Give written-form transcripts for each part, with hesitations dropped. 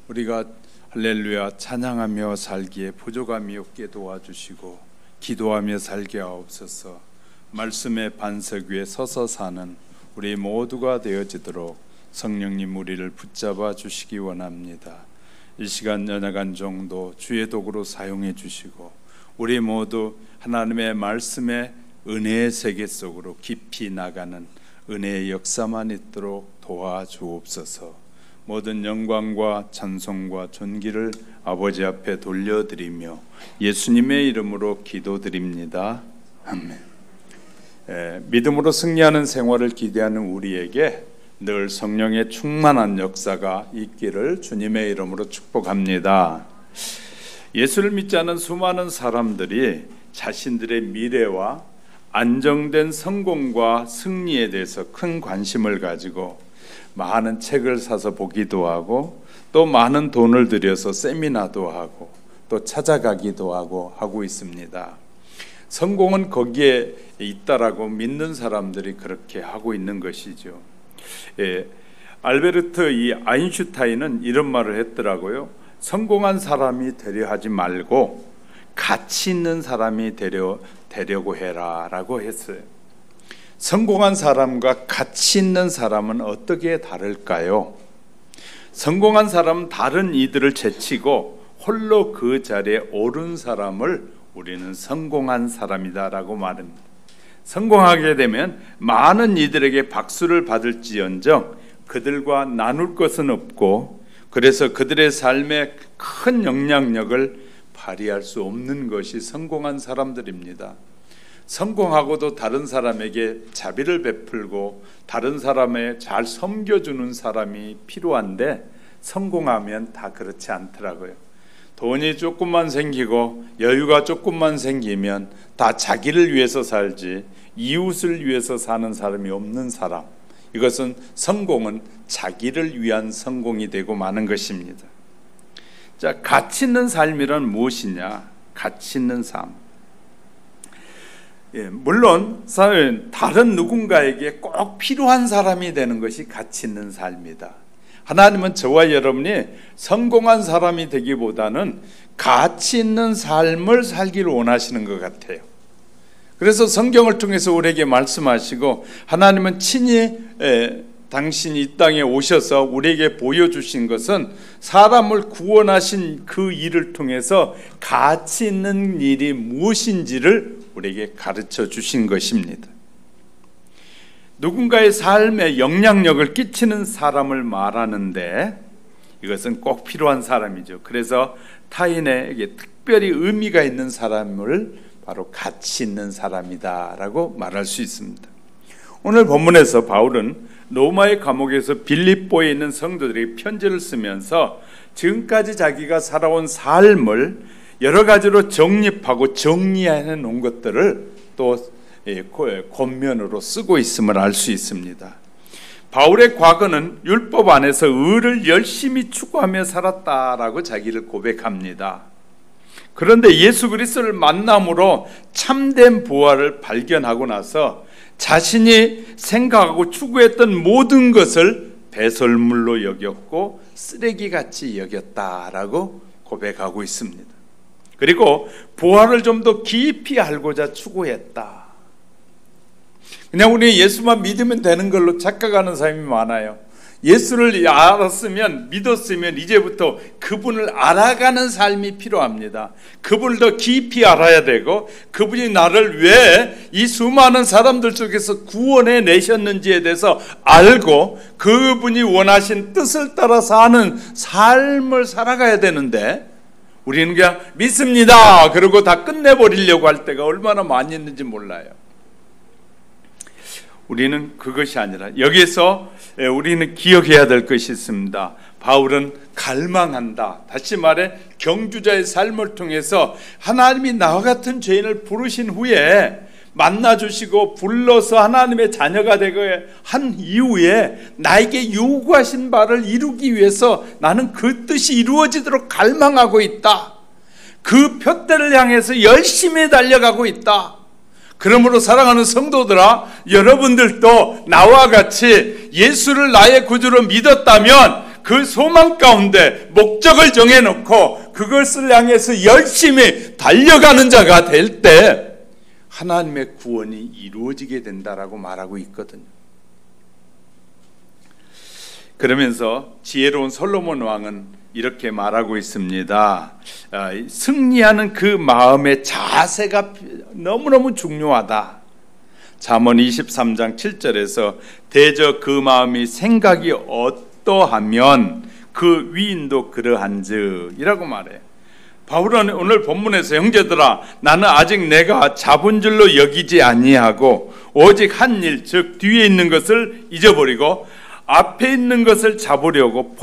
우리가 할렐루야 찬양하며 살기에 부족함이 없게 도와주시고 기도하며 살게 하옵소서. 말씀의 반석 위에 서서 사는 우리 모두가 되어지도록 성령님 우리를 붙잡아 주시기 원합니다. 이 시간 연약한 정도 주의 도구로 사용해 주시고 우리 모두 하나님의 말씀의 은혜의 세계 속으로 깊이 나가는 은혜의 역사만 있도록 도와주옵소서. 모든 영광과 찬송과 존귀를 아버지 앞에 돌려드리며 예수님의 이름으로 기도드립니다. 아멘. 믿음으로 승리하는 생활을 기대하는 우리에게 늘 성령의 충만한 역사가 있기를 주님의 이름으로 축복합니다. 예수를 믿지 않은 수많은 사람들이 자신들의 미래와 안정된 성공과 승리에 대해서 큰 관심을 가지고 많은 책을 사서 보기도 하고 또 많은 돈을 들여서 세미나도 하고 또 찾아가기도 하고 있습니다. 성공은 거기에 있다라고 믿는 사람들이 그렇게 하고 있는 것이죠. 알베르트 아인슈타인은 이런 말을 했더라고요. 성공한 사람이 되려 하지 말고 가치 있는 사람이 되려고 해라 라고 했어요. 성공한 사람과 가치 있는 사람은 어떻게 다를까요? 성공한 사람은 다른 이들을 제치고 홀로 그 자리에 오른 사람을 우리는 성공한 사람이다 라고 말합니다. 성공하게 되면 많은 이들에게 박수를 받을지언정 그들과 나눌 것은 없고 그래서 그들의 삶에 큰 영향력을 발휘할 수 없는 것이 성공한 사람들입니다. 성공하고도 다른 사람에게 자비를 베풀고 다른 사람에 잘 섬겨주는 사람이 필요한데 성공하면 다 그렇지 않더라고요. 돈이 조금만 생기고 여유가 조금만 생기면 다 자기를 위해서 살지 이웃을 위해서 사는 사람이 없는 사람, 이것은 성공은 자기를 위한 성공이 되고 마는 것입니다. 자, 가치 있는 삶이란 무엇이냐? 가치 있는 삶. 물론 다른 누군가에게 꼭 필요한 사람이 되는 것이 가치 있는 삶이다. 하나님은 저와 여러분이 성공한 사람이 되기보다는 가치 있는 삶을 살기를 원하시는 것 같아요. 그래서 성경을 통해서 우리에게 말씀하시고 하나님은 친히 당신이 이 땅에 오셔서 우리에게 보여주신 것은 사람을 구원하신 그 일을 통해서 가치 있는 일이 무엇인지를 우리에게 가르쳐 주신 것입니다. 누군가의 삶에 영향력을 끼치는 사람을 말하는데 이것은 꼭 필요한 사람이죠. 그래서 타인에게 특별히 의미가 있는 사람을 바로 가치 있는 사람이다 라고 말할 수 있습니다. 오늘 본문에서 바울은 로마의 감옥에서 빌립보에 있는 성도들이 편지를 쓰면서 지금까지 자기가 살아온 삶을 여러 가지로 정립하고 정리해 놓은 것들을 또 권면으로 쓰고 있음을 알 수 있습니다. 바울의 과거는 율법 안에서 의를 열심히 추구하며 살았다라고 자기를 고백합니다. 그런데 예수 그리스도를 만남으로 참된 부활을 발견하고 나서 자신이 생각하고 추구했던 모든 것을 배설물로 여겼고 쓰레기같이 여겼다라고 고백하고 있습니다. 그리고 부활을 좀 더 깊이 알고자 추구했다. 그냥 우리 예수만 믿으면 되는 걸로 착각하는 사람이 많아요. 예수를 알았으면, 믿었으면 이제부터 그분을 알아가는 삶이 필요합니다. 그분을 더 깊이 알아야 되고 그분이 나를 왜 이 수많은 사람들 속에서 구원해 내셨는지에 대해서 알고 그분이 원하신 뜻을 따라 사는 삶을 살아가야 되는데 우리는 그냥 믿습니다 그러고 다 끝내버리려고 할 때가 얼마나 많이 있는지 몰라요. 우리는 그것이 아니라 여기에서 우리는 기억해야 될 것이 있습니다. 바울은 갈망한다. 다시 말해 경주자의 삶을 통해서 하나님이 나와 같은 죄인을 부르신 후에 만나주시고 불러서 하나님의 자녀가 되게 한 이후에 나에게 요구하신 바를 이루기 위해서 나는 그 뜻이 이루어지도록 갈망하고 있다. 그 표대를 향해서 열심히 달려가고 있다. 그러므로 사랑하는 성도들아, 여러분들도 나와 같이 예수를 나의 구주로 믿었다면 그 소망 가운데 목적을 정해놓고 그것을 향해서 열심히 달려가는 자가 될 때 하나님의 구원이 이루어지게 된다라고 말하고 있거든요. 그러면서 지혜로운 솔로몬 왕은 이렇게 말하고 있습니다. 승리하는 그 마음의 자세가 너무너무 중요하다. 잠언 23장 7절에서 대저 그 마음이 생각이 어떠하면 그 위인도 그러한즉 이라고 말해요. 바울은 오늘 본문에서 형제들아 나는 아직 내가 잡은 줄로 여기지 아니하고 오직 한 일 즉 뒤에 있는 것을 잊어버리고 앞에 있는 것을 잡으려고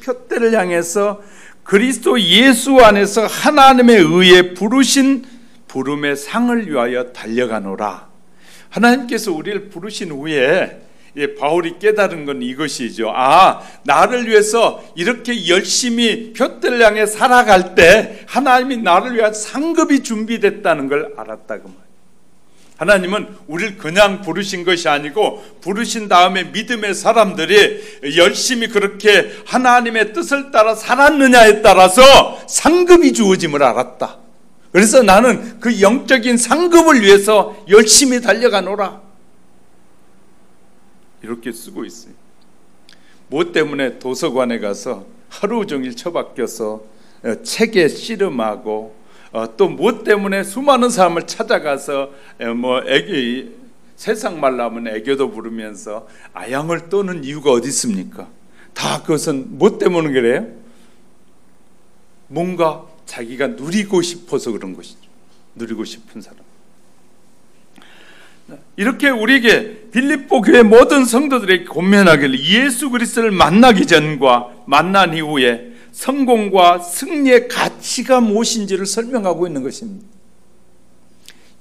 표대를 향해서 그리스도 예수 안에서 하나님의 의에 부르신 부름의 상을 위하여 달려가노라. 하나님께서 우리를 부르신 후에 바울이 깨달은 건 이것이죠. 나를 위해서 이렇게 열심히 표대를 향해 살아갈 때 하나님이 나를 위한 상급이 준비됐다는 걸 알았다 그 말이에요. 하나님은 우리를 그냥 부르신 것이 아니고 부르신 다음에 믿음의 사람들이 열심히 그렇게 하나님의 뜻을 따라 살았느냐에 따라서 상급이 주어짐을 알았다. 그래서 나는 그 영적인 상급을 위해서 열심히 달려가노라. 이렇게 쓰고 있어요. 뭐 때문에 도서관에 가서 하루 종일 처박혀서 책에 씨름하고 또 뭐 때문에 수많은 사람을 찾아가서 세상 말로 하면 애교도 부르면서 아양을 떠는 이유가 어디 있습니까? 다 그것은 뭐 때문에 그래요? 뭔가 자기가 누리고 싶어서 그런 것이죠. 누리고 싶은 사람. 이렇게 우리에게 빌립보 교회 모든 성도들에게 권면하기를 예수 그리스도를 만나기 전과 만난 이후에 성공과 승리의 가치가 무엇인지를 설명하고 있는 것입니다.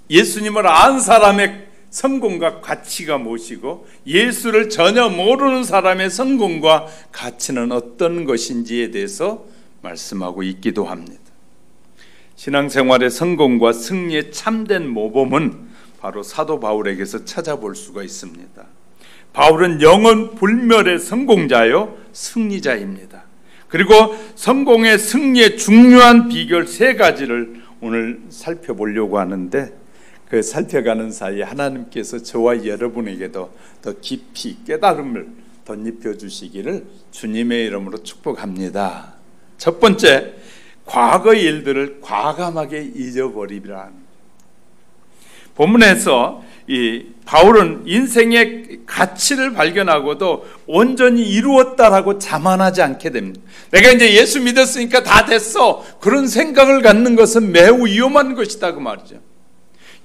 예수님을 안 사람의 성공과 가치가 무엇이고 예수를 전혀 모르는 사람의 성공과 가치는 어떤 것인지에 대해서 말씀하고 있기도 합니다. 신앙생활의 성공과 승리의 참된 모범은 바로 사도 바울에게서 찾아볼 수가 있습니다. 바울은 영원 불멸의 성공자요 승리자입니다. 그리고 성공의 승리의 중요한 비결 3가지를 오늘 살펴보려고 하는데 그 살펴가는 사이에 하나님께서 저와 여러분에게도 더 깊이 깨달음을 덧입혀 주시기를 주님의 이름으로 축복합니다. 첫 번째, 과거의 일들을 과감하게 잊어버리라. 본문에서 바울은 인생의 가치를 발견하고도 온전히 이루었다라고 자만하지 않게 됩니다. 내가 이제 예수 믿었으니까 다 됐어. 그런 생각을 갖는 것은 매우 위험한 것이다 그 말이죠.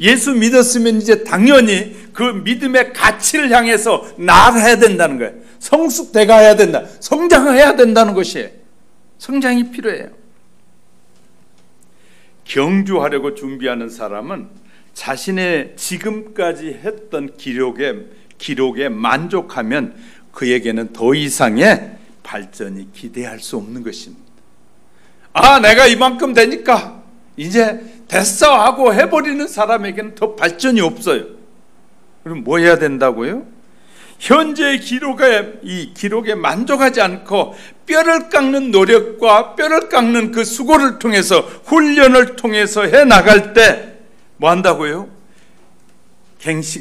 예수 믿었으면 이제 당연히 그 믿음의 가치를 향해서 나아가야 된다는 거예요. 성숙돼 가야 된다. 성장해야 된다는 것이에요. 성장이 필요해요. 경주하려고 준비하는 사람은 자신의 지금까지 했던 기록에 만족하면 그에게는 더 이상의 발전이 기대할 수 없는 것입니다. 내가 이만큼 되니까 이제 됐어 하고 해버리는 사람에게는 더 발전이 없어요. 그럼 뭐 해야 된다고요? 현재의 기록에 만족하지 않고 뼈를 깎는 노력과 뼈를 깎는 그 수고를 통해서 훈련을 통해서 해나갈 때 뭐 한다고요?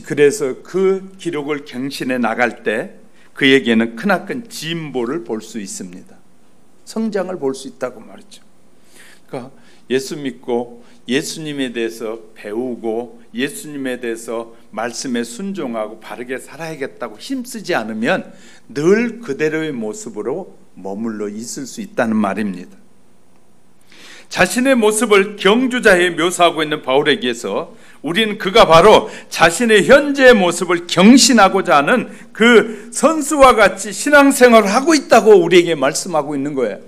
그래서 그 기록을 갱신해 나갈 때 그에게는 크나큰 진보를 볼 수 있습니다. 성장을 볼 수 있다고 말이죠. 그러니까 예수 믿고 예수님에 대해서 배우고 예수님에 대해서 말씀에 순종하고 바르게 살아야겠다고 힘쓰지 않으면 늘 그대로의 모습으로 머물러 있을 수 있다는 말입니다. 자신의 모습을 경주자에 묘사하고 있는 바울에게서 우리는 그가 바로 자신의 현재의 모습을 경신하고자 하는 그 선수와 같이 신앙생활을 하고 있다고 우리에게 말씀하고 있는 거예요.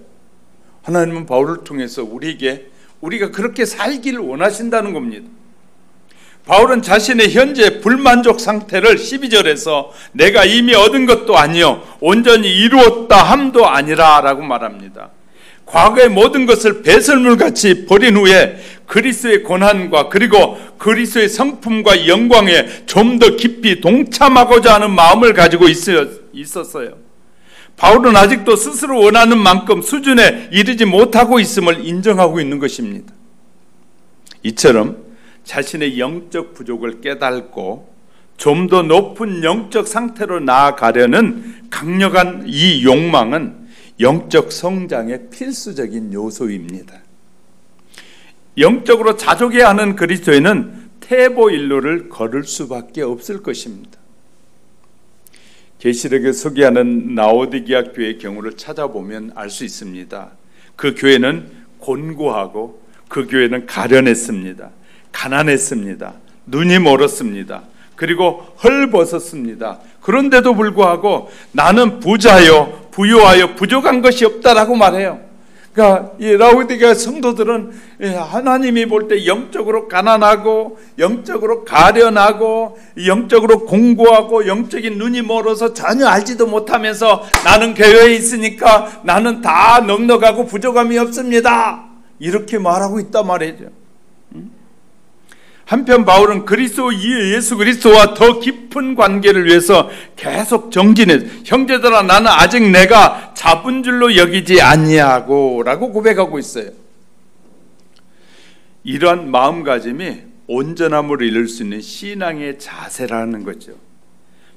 하나님은 바울을 통해서 우리가 그렇게 살기를 원하신다는 겁니다. 바울은 자신의 현재 불만족 상태를 12절에서 내가 이미 얻은 것도 아니요 온전히 이루었다 함도 아니라 라고 말합니다. 과거의 모든 것을 배설물같이 버린 후에 그리스도의 고난과 그리고 그리스도의 성품과 영광에 좀 더 깊이 동참하고자 하는 마음을 가지고 있었어요. 바울은 아직도 스스로 원하는 만큼 수준에 이르지 못하고 있음을 인정하고 있는 것입니다. 이처럼 자신의 영적 부족을 깨닫고 좀 더 높은 영적 상태로 나아가려는 강력한 이 욕망은 영적 성장의 필수적인 요소입니다. 영적으로 자족해야 하는 그리스도인은 태보일로를 걸을 수밖에 없을 것입니다. 계시록에 소개하는 라오디게아 교회의 경우를 찾아보면 알 수 있습니다. 그 교회는 곤고하고 그 교회는 가련했습니다. 가난했습니다. 눈이 멀었습니다. 그리고 헐벗었습니다. 그런데도 불구하고 나는 부자요 부유하여 부족한 것이 없다라고 말해요. 그러니까 이 라오디게아 성도들은 하나님이 볼 때 영적으로 가난하고 영적으로 가련하고 영적으로 공고하고 영적인 눈이 멀어서 전혀 알지도 못하면서 나는 교회에 있으니까 나는 다 넉넉하고 부족함이 없습니다. 이렇게 말하고 있단 말이죠. 한편 바울은 그리스도 예수 그리스도와 더 깊은 관계를 위해서 계속 정진해 형제들아 나는 아직 내가 잡은 줄로 여기지 아니하고 라고 고백하고 있어요. 이러한 마음가짐이 온전함을 이룰 수 있는 신앙의 자세라는 거죠.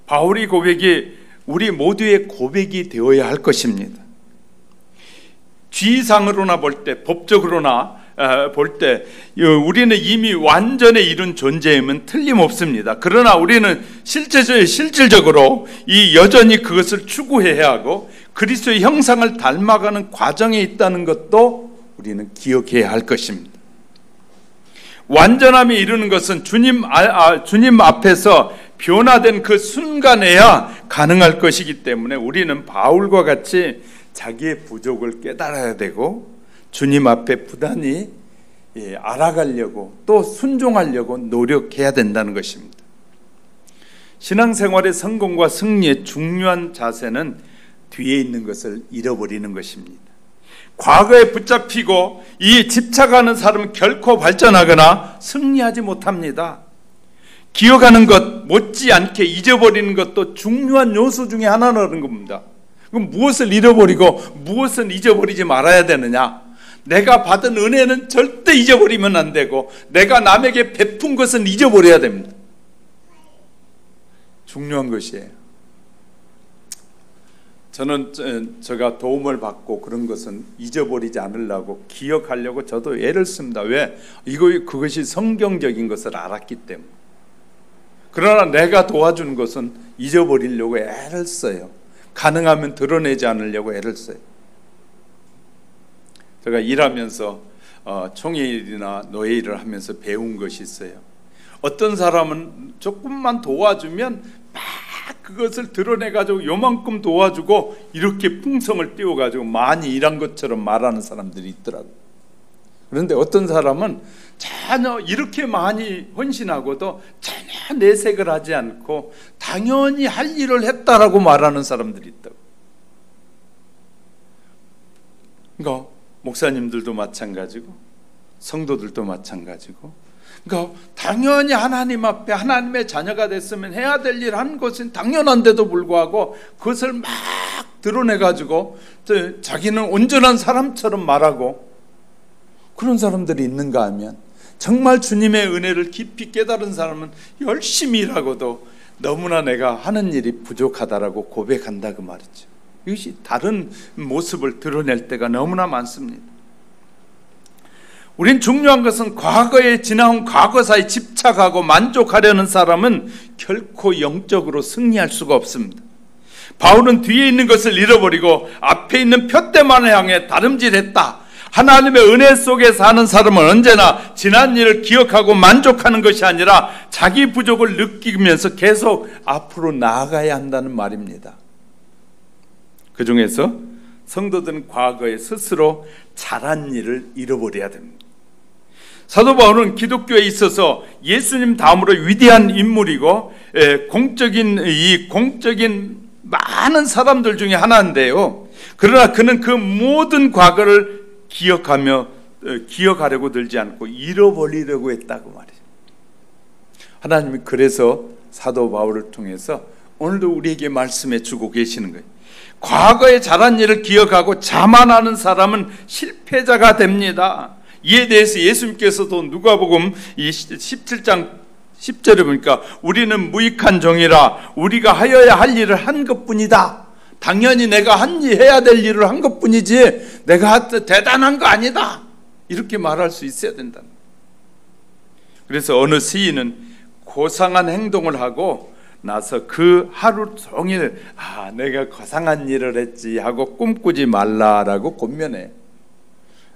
바울의 고백이 우리 모두의 고백이 되어야 할 것입니다. 지상으로나 볼 때 법적으로나 볼 때 우리는 이미 완전에 이룬 존재임은 틀림없습니다. 그러나 우리는 실질적으로 여전히 그것을 추구해야 하고 그리스도의 형상을 닮아가는 과정에 있다는 것도 우리는 기억해야 할 것입니다. 완전함에 이르는 것은 주님 앞에서 변화된 그 순간에야 가능할 것이기 때문에 우리는 바울과 같이 자기의 부족을 깨달아야 되고 주님 앞에 부단히 알아가려고 또 순종하려고 노력해야 된다는 것입니다. 신앙생활의 성공과 승리의 중요한 자세는 뒤에 있는 것을 잃어버리는 것입니다. 과거에 붙잡히고 이 집착하는 사람은 결코 발전하거나 승리하지 못합니다. 기억하는 것 못지않게 잊어버리는 것도 중요한 요소 중에 하나라는 겁니다. 그럼 무엇을 잃어버리고 무엇은 잊어버리지 말아야 되느냐? 내가 받은 은혜는 절대 잊어버리면 안 되고 내가 남에게 베푼 것은 잊어버려야 됩니다. 중요한 것이에요. 저는 제가 도움을 받고 그런 것은 잊어버리지 않으려고 기억하려고 저도 애를 씁니다. 왜? 그것이 성경적인 것을 알았기 때문에. 그러나 내가 도와준 것은 잊어버리려고 애를 써요. 가능하면 드러내지 않으려고 애를 써요. 제가 일하면서 총회일이나 노예일을 하면서 배운 것이 있어요. 어떤 사람은 조금만 도와주면 막 그것을 드러내가지고 요만큼 도와주고 이렇게 풍성을 띄워가지고 많이 일한 것처럼 말하는 사람들이 있더라고요. 그런데 어떤 사람은 전혀 이렇게 많이 헌신하고도 전혀 내색을 하지 않고 당연히 할 일을 했다라고 말하는 사람들이 있다고. 그러니까 목사님들도 마찬가지고 성도들도 마찬가지고, 그러니까 당연히 하나님 앞에 하나님의 자녀가 됐으면 해야 될 일 한 것은 당연한데도 불구하고 그것을 막 드러내가지고 자기는 온전한 사람처럼 말하고 그런 사람들이 있는가 하면 정말 주님의 은혜를 깊이 깨달은 사람은 열심히 일하고도 너무나 내가 하는 일이 부족하다라고 고백한다 그 말이죠. 이것이 다른 모습을 드러낼 때가 너무나 많습니다. 우린 중요한 것은 과거에 지나온 과거사에 집착하고 만족하려는 사람은 결코 영적으로 승리할 수가 없습니다. 바울은 뒤에 있는 것을 잃어버리고 앞에 있는 표대만을 향해 다름질했다. 하나님의 은혜 속에 사는 사람은 언제나 지난 일을 기억하고 만족하는 것이 아니라 자기 부족을 느끼면서 계속 앞으로 나아가야 한다는 말입니다. 그 중에서 성도들은 과거에 스스로 잘한 일을 잃어버려야 됩니다. 사도 바울은 기독교에 있어서 예수님 다음으로 위대한 인물이고 공적인 많은 사람들 중에 하나인데요. 그러나 그는 그 모든 과거를 기억하려고 들지 않고 잃어버리려고 했다고 말이죠. 하나님이 그래서 사도 바울을 통해서 오늘도 우리에게 말씀해 주고 계시는 거예요. 과거에 잘한 일을 기억하고 자만하는 사람은 실패자가 됩니다. 이에 대해서 예수님께서도 누가복음 17장 10절에 보니까 우리는 무익한 종이라 우리가 하여야 할 일을 한 것뿐이다. 당연히 내가 해야 될 일을 한 것뿐이지 내가 대단한 거 아니다. 이렇게 말할 수 있어야 된다. 그래서 어느 시인은 고상한 행동을 하고 나서 그 하루 종일 내가 고상한 일을 했지 하고 꿈꾸지 말라라고 권면해.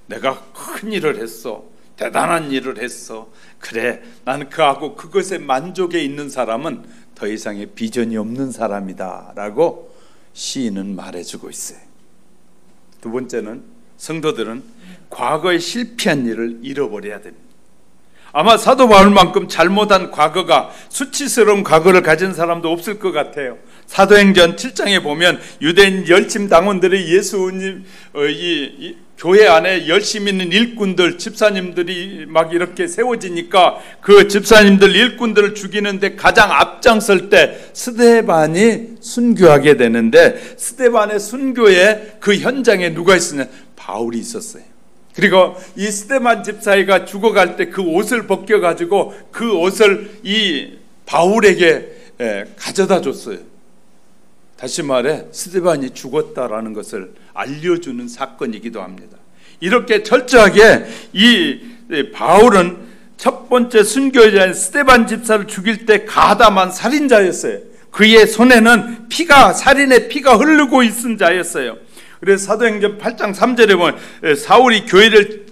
내가 큰 일을 했어. 대단한 일을 했어. 그래, 나는 그것에 만족해 있는 사람은 더 이상의 비전이 없는 사람이다 라고 시인은 말해주고 있어요. 두 번째는 성도들은 과거에 실패한 일을 잃어버려야 됩니다. 아마 사도 바울만큼 잘못한 과거가, 수치스러운 과거를 가진 사람도 없을 것 같아요. 사도행전 7장에 보면 유대인 열심 당원들이 예수님 이 교회 안에 열심히 있는 일꾼들, 집사님들이 막 이렇게 세워지니까 그 집사님들, 일꾼들을 죽이는데 가장 앞장설 때 스데반이 순교하게 되는데, 스데반의 순교에 그 현장에 누가 있었냐? 바울이 있었어요. 그리고 이 스데반 집사이가 죽어갈 때 그 옷을 벗겨가지고 그 옷을 이 바울에게 가져다 줬어요. 다시 말해 스데반이 죽었다라는 것을 알려주는 사건이기도 합니다. 이렇게 철저하게 이 바울은 첫 번째 순교자인 스데반 집사를 죽일 때 가담한 살인자였어요. 그의 손에는 살인의 피가 흐르고 있은 자였어요. 그래서 사도행전 8장 3절에 보면 사울이 교회를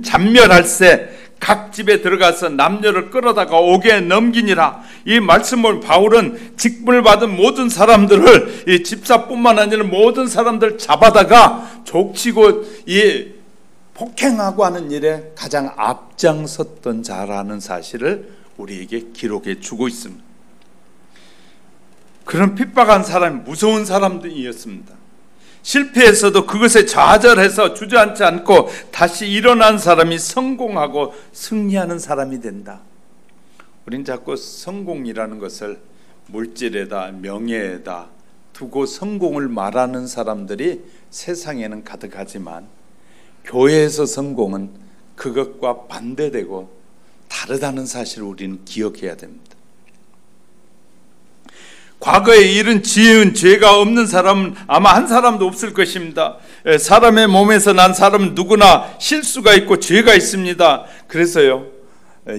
잔멸할세 각 집에 들어가서 남녀를 끌어다가 옥에 넘기니라. 이 말씀을 바울은 직분을 받은 모든 사람들을, 이 집사뿐만 아니라 모든 사람들 잡아다가 족치고 이 폭행하고 하는 일에 가장 앞장섰던 자라는 사실을 우리에게 기록해 주고 있습니다. 그런 핍박한 사람이 무서운 사람들이었습니다. 실패해서도 그것에 좌절해서 주저앉지 않고 다시 일어난 사람이 성공하고 승리하는 사람이 된다. 우린 자꾸 성공이라는 것을 물질에다 명예에다 두고 성공을 말하는 사람들이 세상에는 가득하지만 교회에서 성공은 그것과 반대되고 다르다는 사실을 우리는 기억해야 됩니다. 과거에 일은 지은 죄가 없는 사람은 아마 한 사람도 없을 것입니다. 사람의 몸에서 난 사람은 누구나 실수가 있고 죄가 있습니다. 그래서요,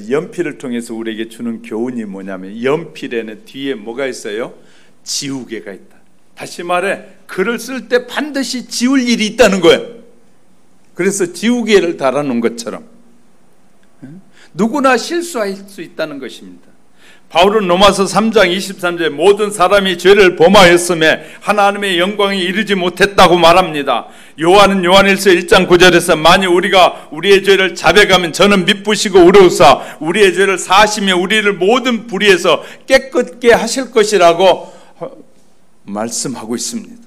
연필을 통해서 우리에게 주는 교훈이 뭐냐면, 연필에는 뒤에 뭐가 있어요? 지우개가 있다. 다시 말해 글을 쓸 때 반드시 지울 일이 있다는 거예요. 그래서 지우개를 달아놓은 것처럼 누구나 실수할 수 있다는 것입니다. 바울은 로마서 3장 23절에 모든 사람이 죄를 범하였음에 하나님의 영광에 이르지 못했다고 말합니다. 요한은 요한일서 1장 9절에서 만일 우리가 우리의 죄를 자백하면 저는 미쁘시고 의로우사 우리의 죄를 사하시며 우리를 모든 불의에서 깨끗게 하실 것이라고 말씀하고 있습니다.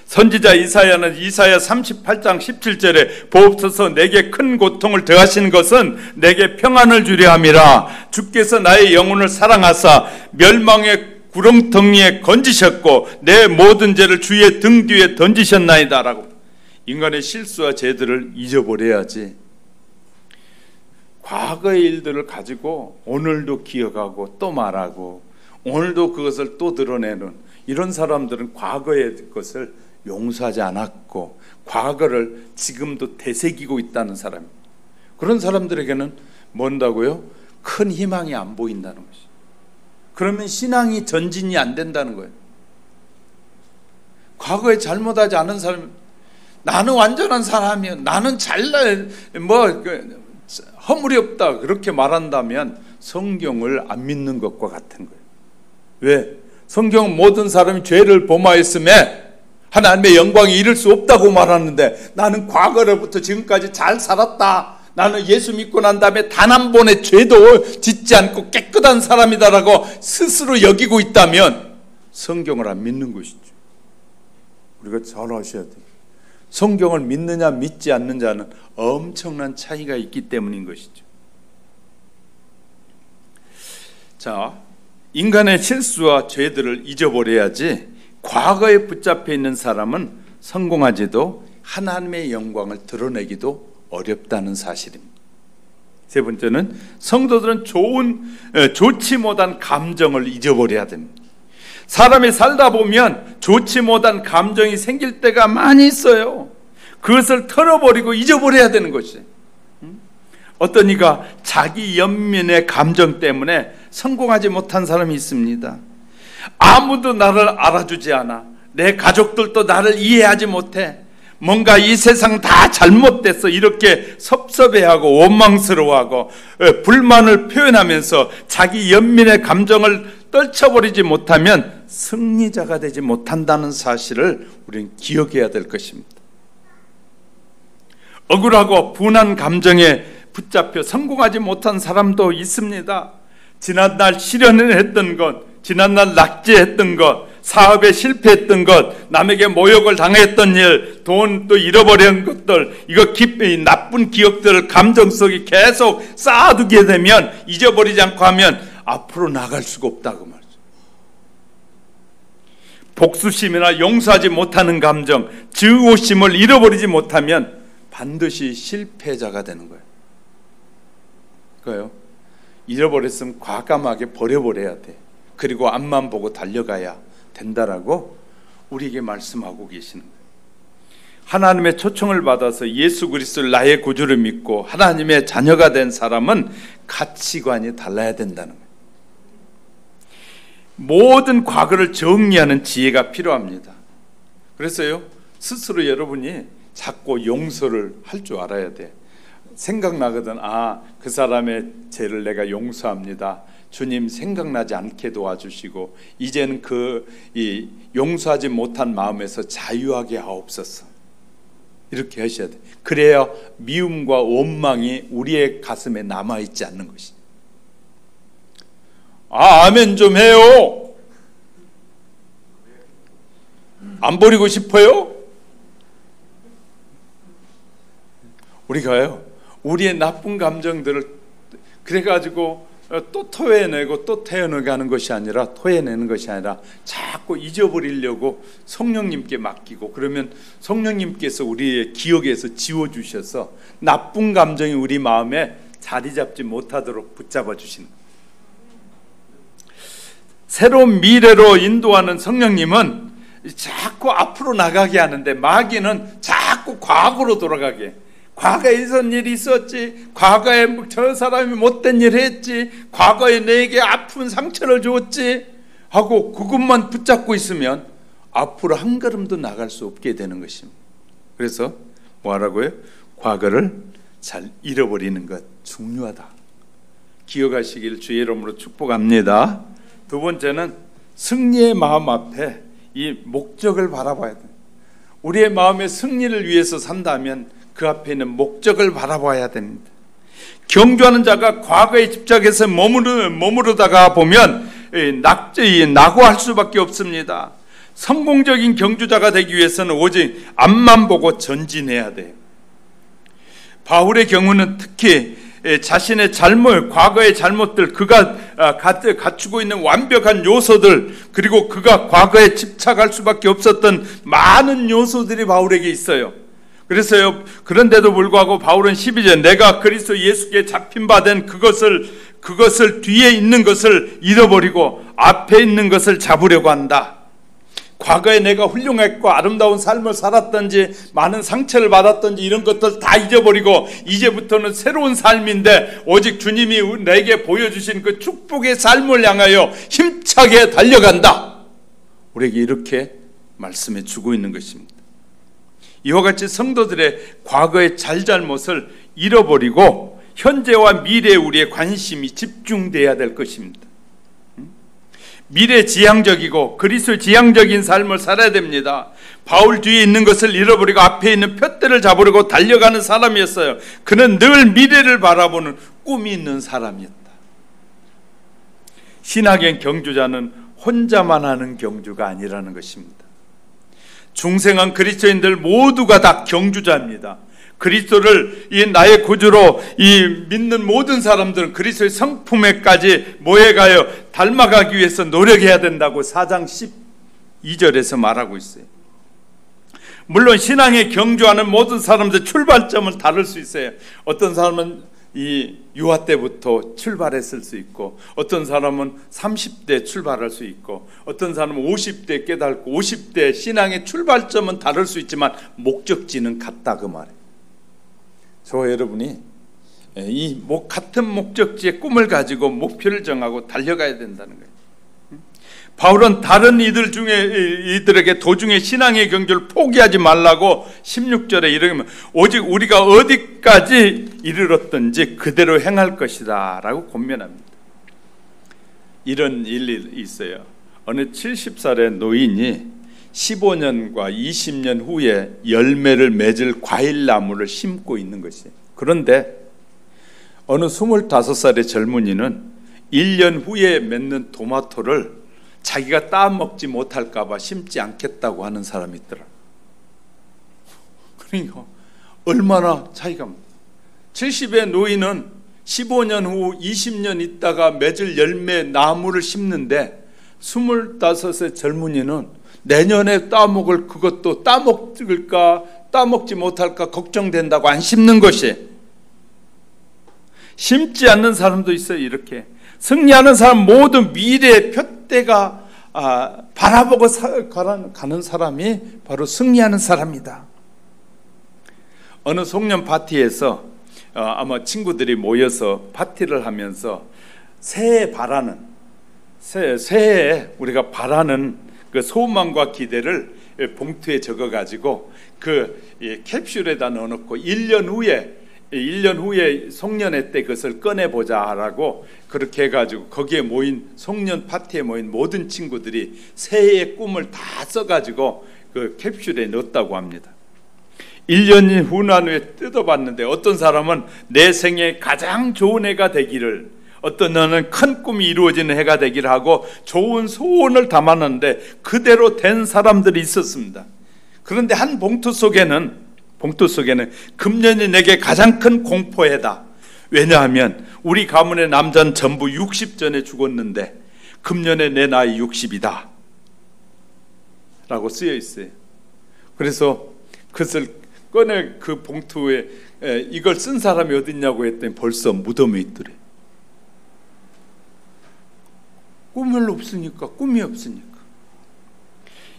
선지자 이사야는 이사야 38장 17절에 보옵소서 내게 큰 고통을 더하신 것은 내게 평안을 주려 함이라. 주께서 나의 영혼을 사랑하사 멸망의 구렁텅이에 건지셨고 내 모든 죄를 주의 등 뒤에 던지셨나이다 라고. 인간의 실수와 죄들을 잊어버려야지. 과거의 일들을 가지고 오늘도 기억하고 또 말하고 오늘도 그것을 또 드러내는 이런 사람들은 과거의 것을 용서하지 않았고 과거를 지금도 되새기고 있다는 사람. 그런 사람들에게는 뭔다고요? 큰 희망이 안 보인다는 것이. 그러면 신앙이 전진이 안 된다는 거예요. 과거에 잘못하지 않은 사람, 나는 완전한 사람이야, 나는 잘나 허물이 없다 그렇게 말한다면 성경을 안 믿는 것과 같은 거예요. 왜? 성경은 모든 사람이 죄를 범하였음에 하나님의 영광에 이를 수 없다고 말하는데 나는 과거로부터 지금까지 잘 살았다, 나는 예수 믿고 난 다음에 단 한 번의 죄도 짓지 않고 깨끗한 사람이다라고 스스로 여기고 있다면 성경을 안 믿는 것이죠. 우리가 잘 아셔야 돼요. 성경을 믿느냐 믿지 않느냐는 엄청난 차이가 있기 때문인 것이죠. 자, 인간의 실수와 죄들을 잊어버려야지 과거에 붙잡혀 있는 사람은 성공하지도 하나님의 영광을 드러내기도 어렵다는 사실입니다. 세 번째는 성도들은 좋지 못한 감정을 잊어버려야 됩니다. 사람이 살다 보면 좋지 못한 감정이 생길 때가 많이 있어요. 그것을 털어버리고 잊어버려야 되는 것이에요. 어떤 이가 자기 연민의 감정 때문에 성공하지 못한 사람이 있습니다. 아무도 나를 알아주지 않아. 내 가족들도 나를 이해하지 못해. 뭔가 이 세상 다 잘못됐어. 이렇게 섭섭해하고 원망스러워하고 불만을 표현하면서 자기 연민의 감정을 떨쳐버리지 못하면 승리자가 되지 못한다는 사실을 우리는 기억해야 될 것입니다. 억울하고 분한 감정에 붙잡혀 성공하지 못한 사람도 있습니다. 지난날 실현을 했던 것, 지난날 낙제했던 것, 사업에 실패했던 것, 남에게 모욕을 당했던 일, 돈도 잃어버린 것들, 이거 나쁜 기억들을 감정 속에 계속 쌓아두게 되면, 잊어버리지 않고 하면 앞으로 나갈 수가 없다고 말이죠. 복수심이나 용서하지 못하는 감정, 증오심을 잃어버리지 못하면 반드시 실패자가 되는 거예요. 그거요. 잃어버렸으면 과감하게 버려버려야 돼. 그리고 앞만 보고 달려가야 된다라고 우리에게 말씀하고 계시는 거예요. 하나님의 초청을 받아서 예수 그리스도를 나의 구주를 믿고 하나님의 자녀가 된 사람은 가치관이 달라야 된다는 거예요. 모든 과거를 정리하는 지혜가 필요합니다. 그래서요, 스스로 여러분이 자꾸 용서를 할 줄 알아야 돼. 생각나거든. 그 사람의 죄를 내가 용서합니다. 주님 생각나지 않게 도와주시고 이제는 이 용서하지 못한 마음에서 자유하게 하옵소서. 이렇게 하셔야 돼. 그래야 미움과 원망이 우리의 가슴에 남아있지 않는 것이. 아멘 좀 해요. 안 버리고 싶어요? 우리가요, 우리의 나쁜 감정들을 그래가지고 또 토해내고 또 태어나가는 것이 아니라, 토해내는 것이 아니라 자꾸 잊어버리려고 성령님께 맡기고, 그러면 성령님께서 우리의 기억에서 지워주셔서 나쁜 감정이 우리 마음에 자리 잡지 못하도록 붙잡아 주시는 거예요. 새로운 미래로 인도하는 성령님은 자꾸 앞으로 나가게 하는데, 마귀는 자꾸 과거로 돌아가게. 과거에 있었던 일이 있었지, 과거에 저 사람이 못된 일을 했지, 과거에 내게 아픈 상처를 줬지 하고 그것만 붙잡고 있으면 앞으로 한 걸음도 나갈 수 없게 되는 것입니다. 그래서 뭐라고요? 과거를 잘 잃어버리는 것 중요하다. 기억하시길 주의 이름으로 축복합니다. 두 번째는 승리의 마음 앞에 이 목적을 바라봐야 돼요. 우리의 마음의 승리를 위해서 산다면 그 앞에 있는 목적을 바라봐야 됩니다. 경주하는 자가 과거에 집착해서 머무르다가 보면 낙오할 수밖에 없습니다. 성공적인 경주자가 되기 위해서는 오직 앞만 보고 전진해야 돼요. 바울의 경우는 특히 자신의 잘못, 과거의 잘못들, 그가 갖추고 있는 완벽한 요소들, 그리고 그가 과거에 집착할 수밖에 없었던 많은 요소들이 바울에게 있어요. 그래서요, 그런데도 불구하고 바울은 12절, 내가 그리스도 예수께 잡힌 바 된 그것을 뒤에 있는 것을 잃어버리고 앞에 있는 것을 잡으려고 한다. 과거에 내가 훌륭했고 아름다운 삶을 살았던지 많은 상처를 받았던지 이런 것들 다 잊어버리고 이제부터는 새로운 삶인데 오직 주님이 내게 보여주신 그 축복의 삶을 향하여 힘차게 달려간다. 우리에게 이렇게 말씀해 주고 있는 것입니다. 이와 같이 성도들의 과거의 잘잘못을 잃어버리고 현재와 미래에 우리의 관심이 집중돼야 될 것입니다. 미래지향적이고 그리스도 지향적인 삶을 살아야 됩니다. 바울 뒤에 있는 것을 잃어버리고 앞에 있는 푯대를 잡으려고 달려가는 사람이었어요. 그는 늘 미래를 바라보는 꿈이 있는 사람이었다. 신학의 경주자는 혼자만 하는 경주가 아니라는 것입니다. 중생한 그리스도인들 모두가 다 경주자입니다. 그리스도를 이 나의 구주로 이 믿는 모든 사람들은 그리스도의 성품에까지 모여가요 닮아가기 위해서 노력해야 된다고 4장 2절에서 말하고 있어요. 물론 신앙에 경주하는 모든 사람들 출발점은 다를 수 있어요. 어떤 사람은 이 유아 때부터 출발했을 수 있고, 어떤 사람은 30대 출발할 수 있고, 어떤 사람은 50대 깨닫고 50대 신앙의 출발점은 다를 수 있지만 목적지는 같다 그 말이에요. 저와 여러분이 이 같은 목적지의 꿈을 가지고 목표를 정하고 달려가야 된다는 거예요. 바울은 다른 이들에게 도중에 신앙의 경주를 포기하지 말라고 16절에 이르면 오직 우리가 어디까지 이르렀든지 그대로 행할 것이다 라고 권면합니다. 이런 일이 있어요. 어느 70살의 노인이 15년과 20년 후에 열매를 맺을 과일나무를 심고 있는 것이에요. 그런데 어느 25살의 젊은이는 1년 후에 맺는 토마토를 자기가 따먹지 못할까 봐 심지 않겠다고 하는 사람이 있더라. 그러니까 얼마나 차이가. 70의 노인은 15년 후 20년 있다가 맺을 열매 나무를 심는데 25의 젊은이는 내년에 따먹을 그것도 따먹을까 따먹지 못할까 걱정된다고 안 심는 것이. 심지 않는 사람도 있어요. 이렇게 승리하는 사람 모든 미래의 표대가 바라보고 가는 사람이 바로 승리하는 사람이다. 어느 송년 파티에서 아마 친구들이 모여서 파티를 하면서 새해에 우리가 바라는 그 소망과 기대를 봉투에 적어가지고 그 캡슐에다 넣어놓고 1년 후에 송년회 때 그것을 꺼내보자라고 그렇게 해가지고 거기에 모인 송년 파티에 모인 모든 친구들이 새해의 꿈을 다 써가지고 그 캡슐에 넣었다고 합니다. 1년이 후난 후에 뜯어봤는데 어떤 사람은 내 생에 가장 좋은 해가 되기를, 어떤 너는 큰 꿈이 이루어지는 해가 되기를 하고 좋은 소원을 담았는데 그대로 된 사람들이 있었습니다. 그런데 한 봉투 속에는 금년이 내게 가장 큰 공포해다. 왜냐하면 우리 가문의 남자는 전부 60 전에 죽었는데 금년에 내 나이 60이다 라고 쓰여 있어요. 그래서 그것을 꺼내 그 봉투에 이걸 쓴 사람이 어디 있냐고 했더니 벌써 무덤에 있더래. 꿈이 없으니까.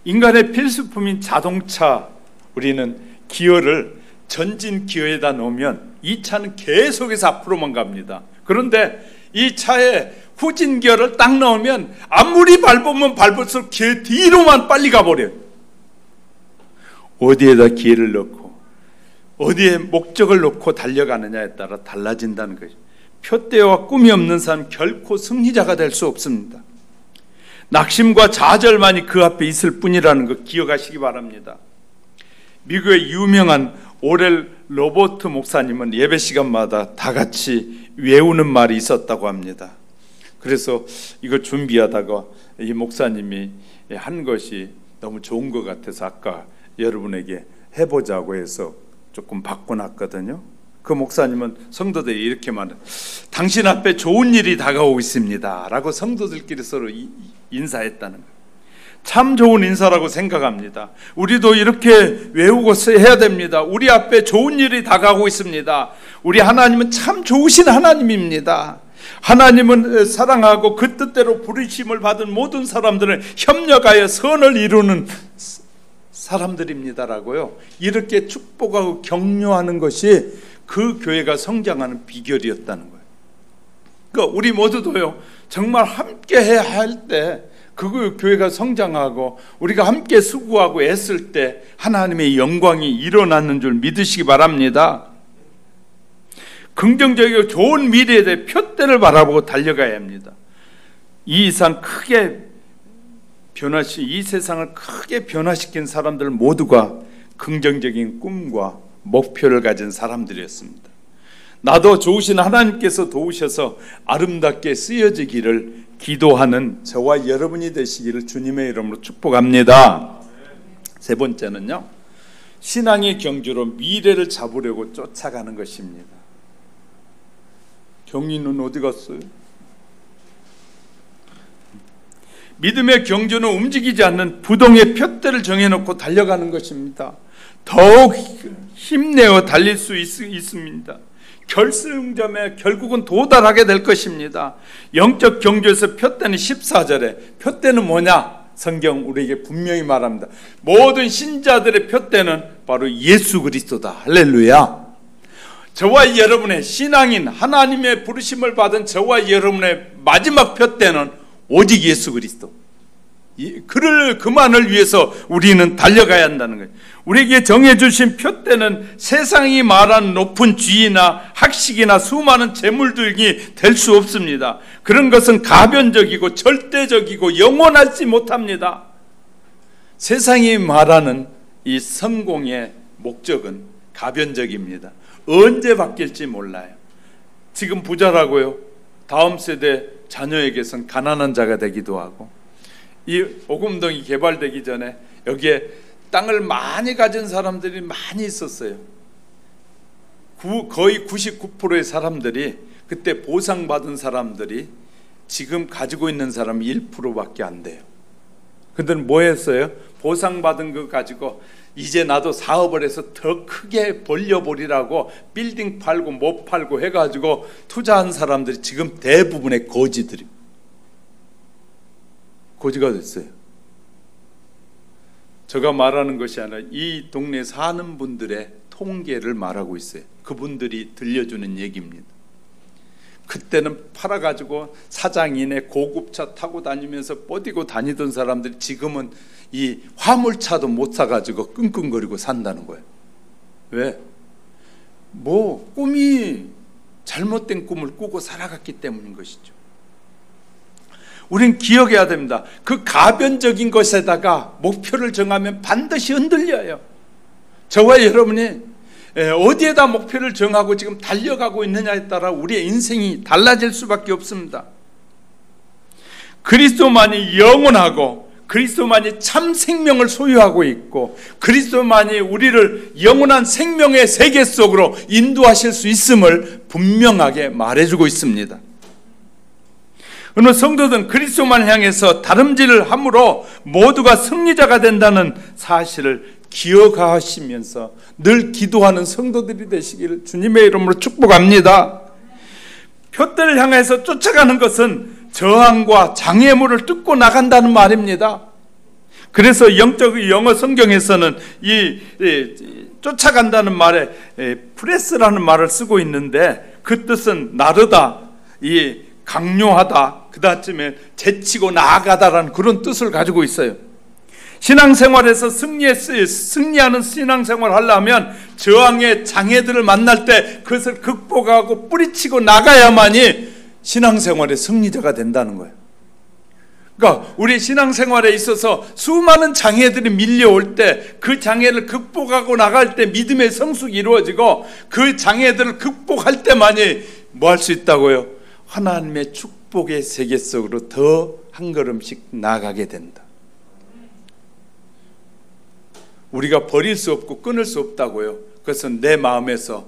인간의 필수품인 자동차, 우리는 기어를 전진 기어에다 놓으면 이 차는 계속해서 앞으로만 갑니다. 그런데 이 차에 후진 기어를 딱 넣으면 아무리 밟으면 밟을수록 기어 뒤로만 빨리 가버려요. 어디에다 기회를 넣고 어디에 목적을 놓고 달려가느냐에 따라 달라진다는 것이죠. 표대와 꿈이 없는 사람 결코 승리자가 될 수 없습니다. 낙심과 좌절만이 그 앞에 있을 뿐이라는 거 기억하시기 바랍니다. 미국의 유명한 오렐 로버트 목사님은 예배 시간마다 다 같이 외우는 말이 있었다고 합니다. 그래서 이거 준비하다가 이 목사님이 한 것이 너무 좋은 것 같아서 아까 여러분에게 해보자고 해서 조금 바꿔놨거든요. 그 목사님은 성도들이 이렇게 말해요. 당신 앞에 좋은 일이 다가오고 있습니다 라고 성도들끼리 서로 인사했다는 거예요. 참 좋은 인사라고 생각합니다. 우리도 이렇게 외우고 해야 됩니다. 우리 앞에 좋은 일이 다가오고 있습니다. 우리 하나님은 참 좋으신 하나님입니다. 하나님은 사랑하고 그 뜻대로 부르심을 받은 모든 사람들은 협력하여 선을 이루는 사람들입니다라고요. 이렇게 축복하고 격려하는 것이 그 교회가 성장하는 비결이었다는 거예요. 그러니까 우리 모두도요, 정말 함께 해야 할 때 그 교회가 성장하고 우리가 함께 수고하고 애쓸 때 하나님의 영광이 일어나는 줄 믿으시기 바랍니다. 긍정적이고 좋은 미래에 대해 표대를 바라보고 달려가야 합니다. 이 세상을 크게 변화시킨 사람들 모두가 긍정적인 꿈과 목표를 가진 사람들이었습니다. 나도 좋으신 하나님께서 도우셔서 아름답게 쓰여지기를 기도하는 저와 여러분이 되시기를 주님의 이름으로 축복합니다. 세 번째는요, 신앙의 경주로 미래를 잡으려고 쫓아가는 것입니다. 경리는 어디 갔어요? 믿음의 경주는 움직이지 않는 부동의 표대를 정해놓고 달려가는 것입니다. 더욱 힘내어 달릴 수 있습니다. 결승점에 결국은 도달하게 될 것입니다. 영적 경주에서 표대는 14절에 표대는 뭐냐? 성경 우리에게 분명히 말합니다. 모든 신자들의 표대는 바로 예수 그리스도다. 할렐루야. 저와 여러분의 신앙인 하나님의 부르심을 받은 저와 여러분의 마지막 표대는 오직 예수 그리스도. 그만을 위해서 우리는 달려가야 한다는 거예요. 우리에게 정해주신 표대는 세상이 말하는 높은 지위나 학식이나 수많은 재물들이 될 수 없습니다. 그런 것은 가변적이고 절대적이고 영원하지 못합니다. 세상이 말하는 이 성공의 목적은 가변적입니다. 언제 바뀔지 몰라요. 지금 부자라고요. 다음 세대 자녀에게선 가난한 자가 되기도 하고, 이 오금동이 개발되기 전에 여기에 땅을 많이 가진 사람들이 많이 있었어요. 거의 99%의 사람들이, 그때 보상받은 사람들이 지금 가지고 있는 사람이 1%밖에 안 돼요. 그들은 뭐 했어요? 보상받은 거 가지고 이제 나도 사업을 해서 더 크게 벌려버리라고 빌딩 팔고 못 팔고 해가지고 투자한 사람들이 지금 대부분의 거지들이 거지가 됐어요. 제가 말하는 것이 아니라 이 동네에 사는 분들의 통계를 말하고 있어요. 그분들이 들려주는 얘기입니다. 그때는 팔아가지고 사장이네 고급차 타고 다니면서 뻗이고 다니던 사람들이 지금은 이 화물차도 못 사가지고 끙끙거리고 산다는 거예요. 왜? 뭐 꿈이 잘못된 꿈을 꾸고 살아갔기 때문인 것이죠. 우린 기억해야 됩니다. 그 가변적인 것에다가 목표를 정하면 반드시 흔들려요. 저와 여러분이 어디에다 목표를 정하고 지금 달려가고 있느냐에 따라 우리의 인생이 달라질 수밖에 없습니다. 그리스도만이 영원하고 그리스도만이 참 생명을 소유하고 있고 그리스도만이 우리를 영원한 생명의 세계 속으로 인도하실 수 있음을 분명하게 말해주고 있습니다. 어느 성도들은 그리스도만을 향해서 다름질을 함으로 모두가 승리자가 된다는 사실을 기억하시면서 늘 기도하는 성도들이 되시기를 주님의 이름으로 축복합니다. 표대를 향해서 쫓아가는 것은 저항과 장애물을 뚫고 나간다는 말입니다. 그래서 영어 성경에서는 이 쫓아간다는 말에 프레스라는 말을 쓰고 있는데 그 뜻은 나르다, 이 강요하다, 그 다음에 제치고 나아가다라는 그런 뜻을 가지고 있어요. 신앙생활에서 승리하는 신앙생활을 하려면 저항의 장애들을 만날 때 그것을 극복하고 뿌리치고 나가야만이 신앙생활의 승리자가 된다는 거예요. 그러니까 우리 신앙생활에 있어서 수많은 장애들이 밀려올 때 그 장애를 극복하고 나갈 때 믿음의 성숙이 이루어지고 그 장애들을 극복할 때만이 뭐 할 수 있다고요? 하나님의 축복의 세계 속으로 더 한 걸음씩 나가게 된다. 우리가 버릴 수 없고 끊을 수 없다고요. 그것은 내 마음에서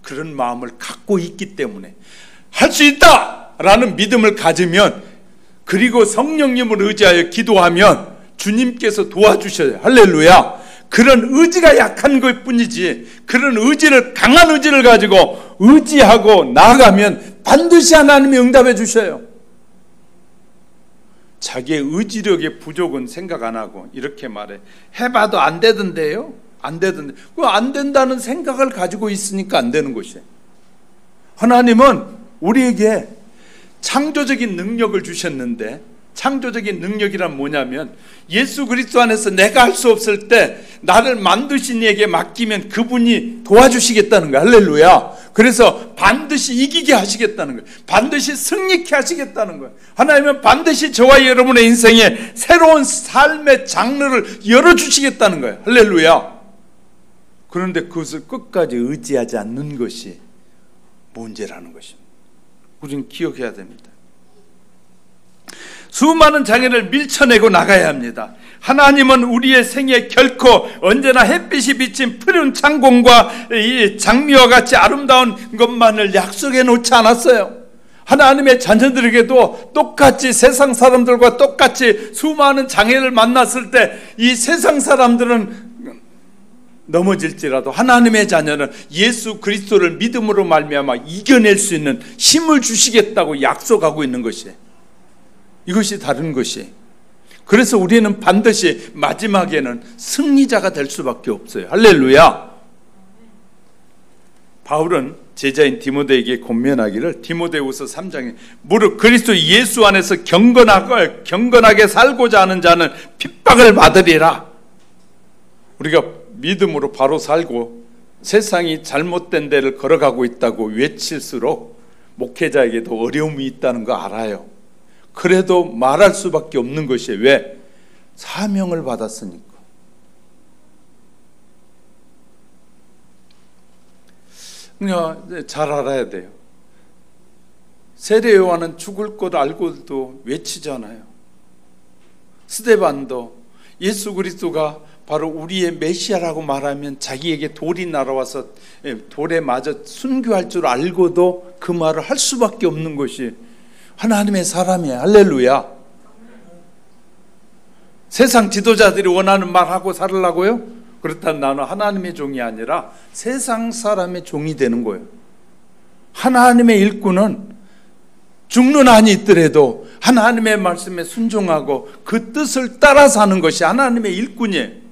그런 마음을 갖고 있기 때문에 할 수 있다라는 믿음을 가지면, 그리고 성령님을 의지하여 기도하면 주님께서 도와주셔요. 할렐루야. 그런 의지가 약한 것 뿐이지, 그런 강한 의지를 가지고 의지하고 나아가면 반드시 하나님이 응답해 주셔요. 자기의 의지력의 부족은 생각 안 하고 이렇게 말해. 해봐도 안 되던데요? 안 되던데. 그 안 된다는 생각을 가지고 있으니까 안 되는 것이에요. 하나님은 우리에게 창조적인 능력을 주셨는데, 창조적인 능력이란 뭐냐면 예수 그리스도 안에서 내가 할 수 없을 때 나를 만드신 이에게 맡기면 그분이 도와주시겠다는 거야. 할렐루야. 그래서 반드시 이기게 하시겠다는 거예요. 반드시 승리케 하시겠다는 거예요. 하나님은 반드시 저와 여러분의 인생에 새로운 삶의 장르를 열어주시겠다는 거예요. 할렐루야. 그런데 그것을 끝까지 의지하지 않는 것이 문제라는 것입니다. 우리는 기억해야 됩니다. 수많은 장애를 밀쳐내고 나가야 합니다. 하나님은 우리의 생에 결코 언제나 햇빛이 비친 푸른 창공과 이 장미와 같이 아름다운 것만을 약속해 놓지 않았어요. 하나님의 자녀들에게도 똑같이 세상 사람들과 똑같이 수많은 장애를 만났을 때 이 세상 사람들은 넘어질지라도 하나님의 자녀는 예수 그리스도를 믿음으로 말미암아 이겨낼 수 있는 힘을 주시겠다고 약속하고 있는 것이에요. 이것이 다른 것이에요. 그래서 우리는 반드시 마지막에는 승리자가 될 수밖에 없어요. 할렐루야. 바울은 제자인 디모데에게 권면하기를 디모데후서 3장에 무릇 그리스도 예수 안에서 경건하게 살고자 하는 자는 핍박을 받으리라. 우리가 믿음으로 바로 살고 세상이 잘못된 데를 걸어가고 있다고 외칠수록 목회자에게도 어려움이 있다는 거 알아요. 그래도 말할 수밖에 없는 것이에요. 왜? 사명을 받았으니까. 잘 알아야 돼요. 세례 요한은 죽을 것 알고도 외치잖아요. 스데반도 예수 그리스도가 바로 우리의 메시아라고 말하면 자기에게 돌이 날아와서 돌에 맞아 순교할 줄 알고도 그 말을 할 수밖에 없는 것이 하나님의 사람이에요. 할렐루야. 세상 지도자들이 원하는 말하고 살으려고요? 그렇다면 나는 하나님의 종이 아니라 세상 사람의 종이 되는 거예요. 하나님의 일꾼은 죽는 한이 있더라도 하나님의 말씀에 순종하고 그 뜻을 따라 사는 것이 하나님의 일꾼이에요.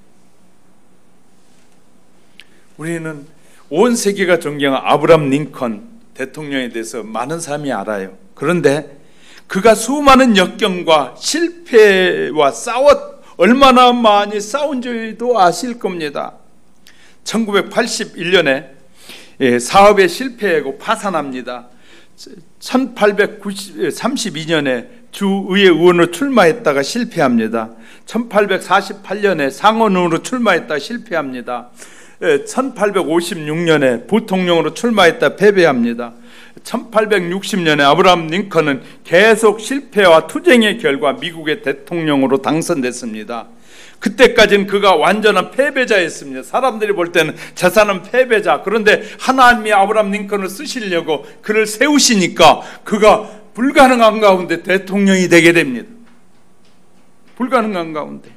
우리는 온 세계가 존경한 아브라함 링컨 대통령에 대해서 많은 사람이 알아요. 그런데 그가 수많은 역경과 실패와 얼마나 많이 싸운 줄도 아실 겁니다. 1981년에 사업에 실패하고 파산합니다. 1832년에 주의회 의원으로 출마했다가 실패합니다. 1848년에 상원의원으로 출마했다가 실패합니다. 1856년에 부통령으로 출마했다 패배합니다. 1860년에 아브라함 링컨은 계속 실패와 투쟁의 결과 미국의 대통령으로 당선됐습니다. 그때까지는 그가 완전한 패배자였습니다. 사람들이 볼 때는 저 사람 패배자. 그런데 하나님이 아브라함 링컨을 쓰시려고 그를 세우시니까 그가 불가능한 가운데 대통령이 되게 됩니다. 불가능한 가운데.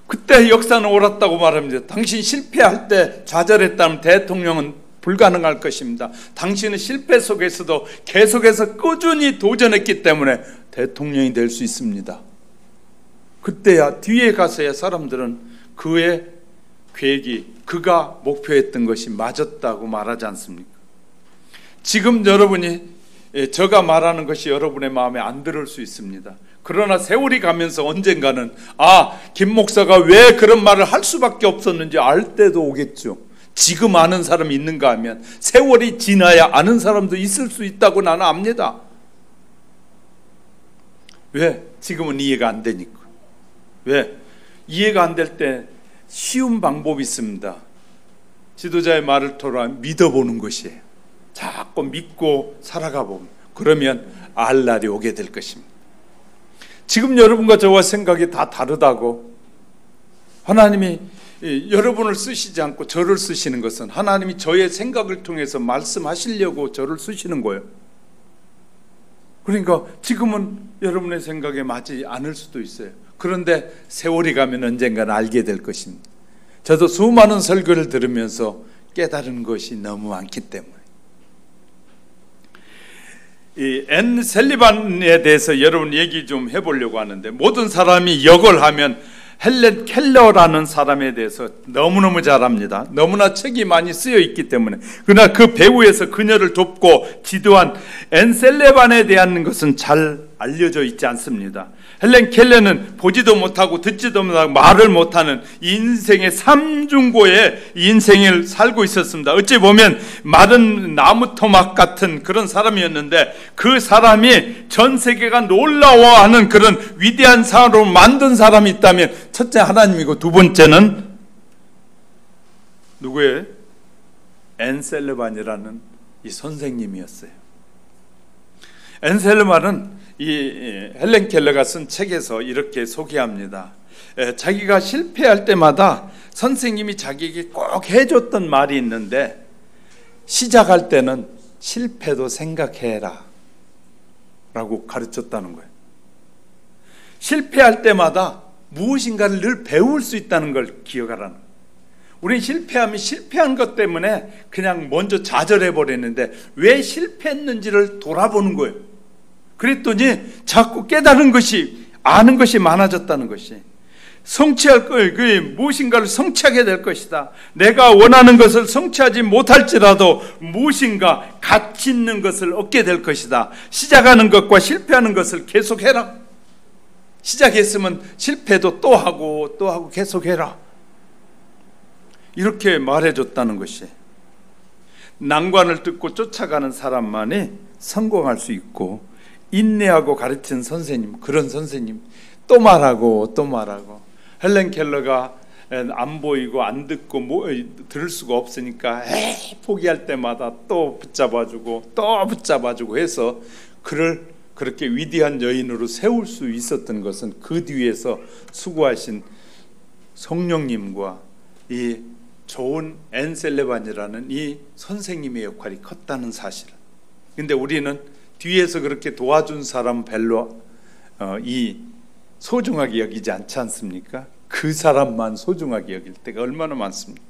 그때 역사는 옳았다고 말합니다. 당신 실패할 때 좌절했다면 대통령은 불가능할 것입니다. 당신은 실패 속에서도 계속해서 꾸준히 도전했기 때문에 대통령이 될 수 있습니다. 그때야 뒤에 가서야 사람들은 그의 계획이 그가 목표했던 것이 맞았다고 말하지 않습니까? 지금 여러분이 제가 말하는 것이 여러분의 마음에 안 들을 수 있습니다. 그러나 세월이 가면서 언젠가는 김 목사가 왜 그런 말을 할 수밖에 없었는지 알 때도 오겠죠. 지금 아는 사람이 있는가 하면 세월이 지나야 아는 사람도 있을 수 있다고 나는 압니다. 왜? 지금은 이해가 안 되니까. 왜? 이해가 안 될 때 쉬운 방법이 있습니다. 지도자의 말을 통해 믿어보는 것이에요. 자꾸 믿고 살아가 보면 그러면 알 날이 오게 될 것입니다. 지금 여러분과 저와 생각이 다 다르다고 하나님이 여러분을 쓰시지 않고 저를 쓰시는 것은 하나님이 저의 생각을 통해서 말씀하시려고 저를 쓰시는 거예요. 그러니까 지금은 여러분의 생각에 맞지 않을 수도 있어요. 그런데 세월이 가면 언젠가는 알게 될 것입니다. 저도 수많은 설교를 들으면서 깨달은 것이 너무 많기 때문에. 이 앤 셀리반에 대해서 여러분 얘기 좀 해보려고 하는데, 모든 사람이 역을 하면 헬렌 켈러라는 사람에 대해서 너무너무 잘 압니다. 너무나 책이 많이 쓰여 있기 때문에. 그러나 그 배후에서 그녀를 돕고 지도한 앤 셀리반에 대한 것은 잘 알려져 있지 않습니다. 헬렌 켈러는 보지도 못하고 듣지도 못하고 말을 못하는 인생의 삼중고의 인생을 살고 있었습니다. 어찌 보면 마른 나무 토막 같은 그런 사람이었는데, 그 사람이 전 세계가 놀라워하는 그런 위대한 사람으로 만든 사람이 있다면 첫째 하나님이고, 두 번째는 누구예요? 앤 셀리반이라는 이 선생님이었어요. 앤 셀리반은 이 헬렌 켈러가 쓴 책에서 이렇게 소개합니다. 자기가 실패할 때마다 선생님이 자기에게 꼭 해줬던 말이 있는데, 시작할 때는 실패도 생각해라 라고 가르쳤다는 거예요. 실패할 때마다 무엇인가를 늘 배울 수 있다는 걸 기억하라는 거예요. 우린 실패하면 실패한 것 때문에 그냥 먼저 좌절해 버렸는데 왜 실패했는지를 돌아보는 거예요. 그랬더니 자꾸 깨달은 것이, 아는 것이 많아졌다는 것이, 성취할 걸, 무엇인가를 성취하게 될 것이다. 내가 원하는 것을 성취하지 못할지라도 무엇인가 가치 있는 것을 얻게 될 것이다. 시작하는 것과 실패하는 것을 계속해라. 시작했으면 실패도 또 하고 계속해라. 이렇게 말해줬다는 것이, 난관을 뚫고 쫓아가는 사람만이 성공할 수 있고, 인내하고 가르친 선생님, 그런 선생님 또 말하고 또 말하고, 헬렌 켈러가 안 보이고 안 듣고 들을 수가 없으니까 포기할 때마다 또 붙잡아주고 또 붙잡아주고 해서 그를 그렇게 위대한 여인으로 세울 수 있었던 것은 그 뒤에서 수고하신 성령님과 이 좋은 앤 셀레반이라는 이 선생님의 역할이 컸다는 사실. 근데 우리는 뒤에서 그렇게 도와준 사람 별로 소중하게 여기지 않지 않습니까? 그 사람만 소중하게 여길 때가 얼마나 많습니까?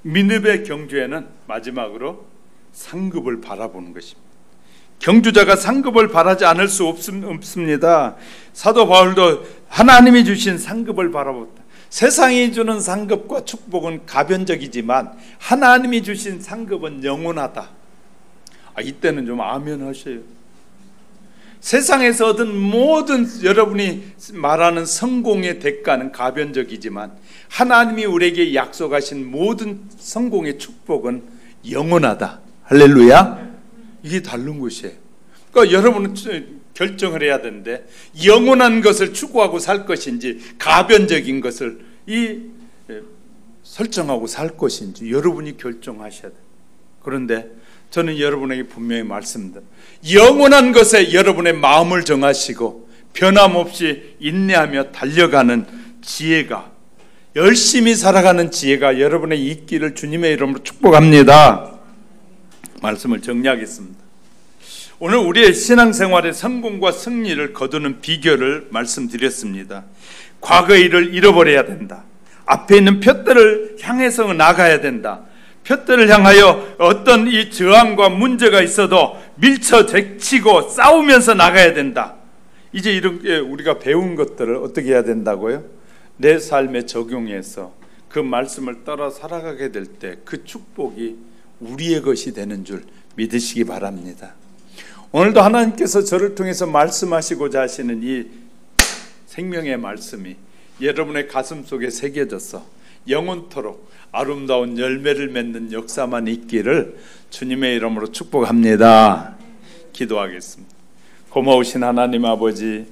니느웨 경주에는 마지막으로 상급을 바라보는 것입니다. 경주자가 상급을 바라지 않을 수 없습니다. 사도 바울도 하나님이 주신 상급을 바라봤다. 세상이 주는 상급과 축복은 가변적이지만 하나님이 주신 상급은 영원하다. 이때는 좀 아멘 하셔요. 세상에서 얻은 모든 여러분이 말하는 성공의 대가는 가변적이지만 하나님이 우리에게 약속하신 모든 성공의 축복은 영원하다. 할렐루야. 이게 다른 것이에요. 그러니까 여러분은 결정을 해야 되는데, 영원한 것을 추구하고 살 것인지 가변적인 것을 설정하고 살 것인지 여러분이 결정하셔야 돼요. 그런데 저는 여러분에게 분명히 말씀드립니다. 영원한 것에 여러분의 마음을 정하시고 변함없이 인내하며 달려가는 지혜가, 열심히 살아가는 지혜가 여러분의 있기를 주님의 이름으로 축복합니다. 말씀을 정리하겠습니다. 오늘 우리의 신앙생활의 성공과 승리를 거두는 비결을 말씀드렸습니다. 과거의 일을 잃어버려야 된다. 앞에 있는 푯대를 향해서 나가야 된다. 푯대를 향하여 어떤 이 저항과 문제가 있어도 밀쳐 제치고 싸우면서 나가야 된다. 이제 이렇게 우리가 배운 것들을 어떻게 해야 된다고요? 내 삶에 적용해서 그 말씀을 따라 살아가게 될 때 그 축복이 우리의 것이 되는 줄 믿으시기 바랍니다. 오늘도 하나님께서 저를 통해서 말씀하시고자 하시는 이 생명의 말씀이 여러분의 가슴 속에 새겨져서 영원토록 아름다운 열매를 맺는 역사만 있기를 주님의 이름으로 축복합니다. 기도하겠습니다. 고마우신 하나님 아버지,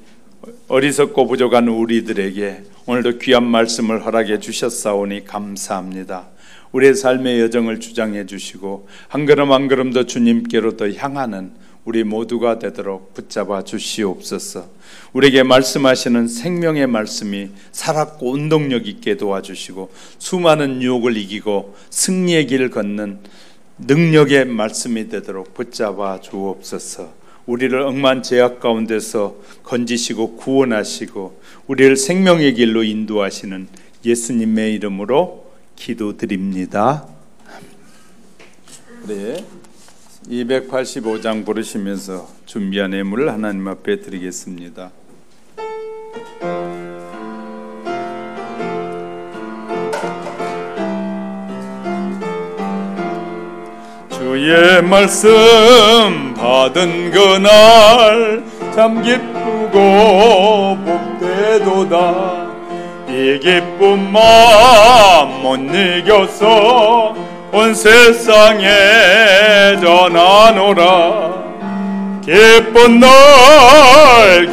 어리석고 부족한 우리들에게 오늘도 귀한 말씀을 허락해 주셨사오니 감사합니다. 우리의 삶의 여정을 주장해 주시고 한 걸음 한 걸음 더 주님께로 더 향하는 우리 모두가 되도록 붙잡아 주시옵소서. 우리에게 말씀하시는 생명의 말씀이 살았고 운동력 있게 도와주시고 수많은 유혹을 이기고 승리의 길을 걷는 능력의 말씀이 되도록 붙잡아 주옵소서. 우리를 억만 죄악 가운데서 건지시고 구원하시고 우리를 생명의 길로 인도하시는 예수님의 이름으로 기도드립니다. 네, 285장 부르시면서 준비한 예물을 하나님 앞에 드리겠습니다. 주의 말씀 받은 그날 참 기쁘고 복되도다. 이 기쁜 마음 못 이겨서 온 세상에 전하노라. 기쁜 날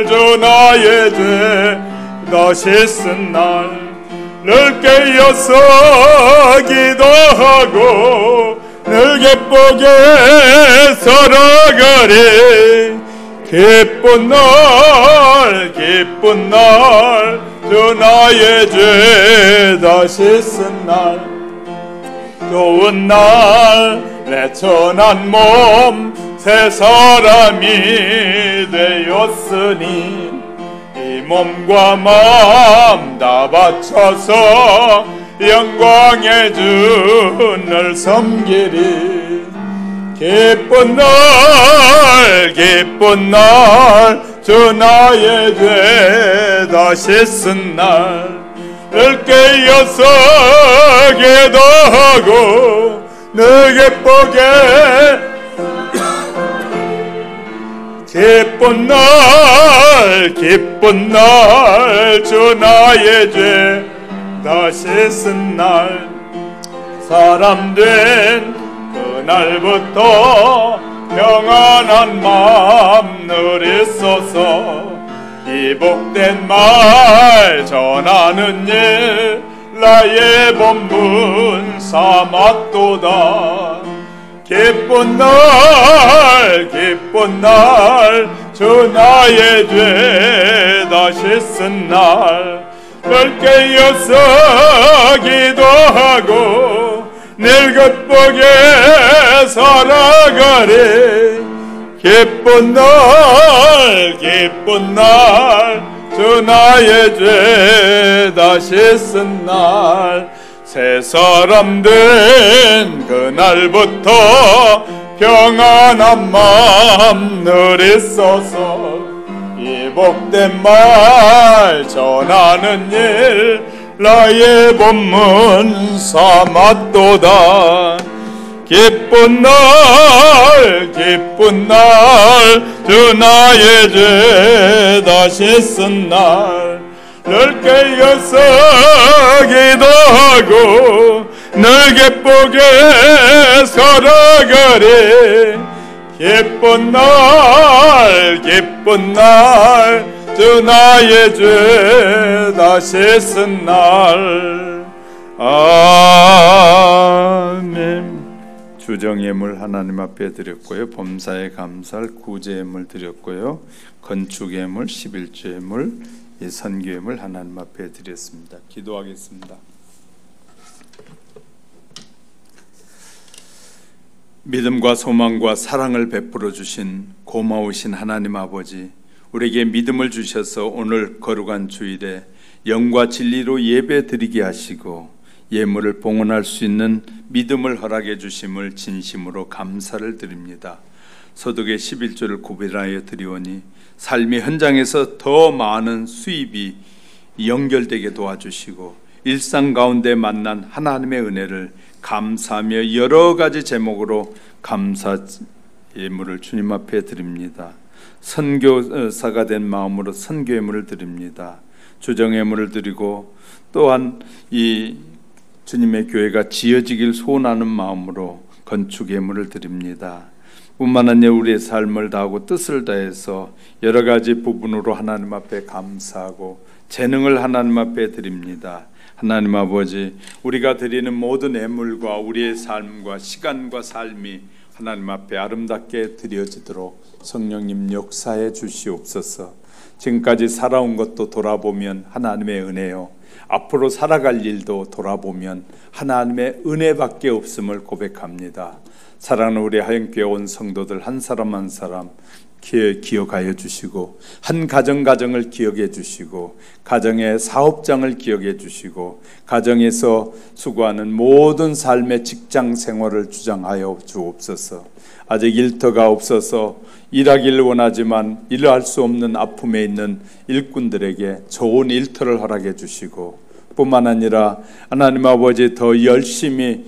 주 나의 죄 다시 쓴 날 늘 깨어서 기도하고 늘 기쁘게 살아가리. 기쁜 날 주 나의 죄 다시 쓴 날 좋은 날 내 천한 몸 새 사람이 되었으니 이 몸과 마음 다 바쳐서 영광의 주를 섬기리. 기쁜 날 기쁜 날 주 나의 죄 다 씻은 날 늘 깨어서 기도하고 내게 보게 기쁜 날 주 나의 죄 다 씻은 날 사람 된 그날부터 평안한 마음 누리소서. 이 복된 말 전하는 일 나의 본분 삼았도다. 기쁜 날 주 나의 죄 다 씻은 날 늘 깨어서 기도하고 늘 겉보게 살아가리. 기쁜 날 주 나의 죄 다 씻은 날 새 사람 된 그날부터 평안한 마음 누리소서. 이 복된 말 전하는 일 나의 본문 삼았도다. 기쁜 날 주 나의 죄 다 씻은 날 늘 깨어서 기도하고 늘 기쁘게 살아가리. 기쁜 날 주 나의 죄 다 씻은 날. 아멘. 주정예물 하나님 앞에 드렸고요, 범사에 감사할 구제예물 드렸고요, 건축예물, 11조예물, 선교예물 하나님 앞에 드렸습니다. 기도하겠습니다. 믿음과 소망과 사랑을 베풀어 주신 고마우신 하나님 아버지, 우리에게 믿음을 주셔서 오늘 거룩한 주일에 영과 진리로 예배 드리게 하시고 예물을 봉헌할 수 있는 믿음을 허락해 주심을 진심으로 감사를 드립니다. 소득의 11조를 구별하여 드리오니 삶의 현장에서 더 많은 수입이 연결되게 도와주시고 일상 가운데 만난 하나님의 은혜를 감사하며 여러 가지 제목으로 감사 예물을 주님 앞에 드립니다. 선교사가 된 마음으로 선교 예물을 드립니다. 주정 예물을 드리고 또한 이 주님의 교회가 지어지길 소원하는 마음으로 건축 예물을 드립니다. 뿐만 아니라 우리의 삶을 다하고 뜻을 다해서 여러 가지 부분으로 하나님 앞에 감사하고 재능을 하나님 앞에 드립니다. 하나님 아버지, 우리가 드리는 모든 예물과 우리의 삶과 시간과 삶이 하나님 앞에 아름답게 드려지도록 성령님 역사해 주시옵소서. 지금까지 살아온 것도 돌아보면 하나님의 은혜요, 앞으로 살아갈 일도 돌아보면 하나님의 은혜밖에 없음을 고백합니다. 사랑하는 우리 하영교회 온 성도들 한 사람 한 사람 기억하여 주시고, 한 가정을 기억해 주시고, 가정의 사업장을 기억해 주시고, 가정에서 수고하는 모든 삶의 직장 생활을 주장하여 주옵소서. 아직 일터가 없어서 일하기를 원하지만 일할 수 없는 아픔에 있는 일꾼들에게 좋은 일터를 허락해 주시고, 뿐만 아니라 하나님 아버지 더 열심히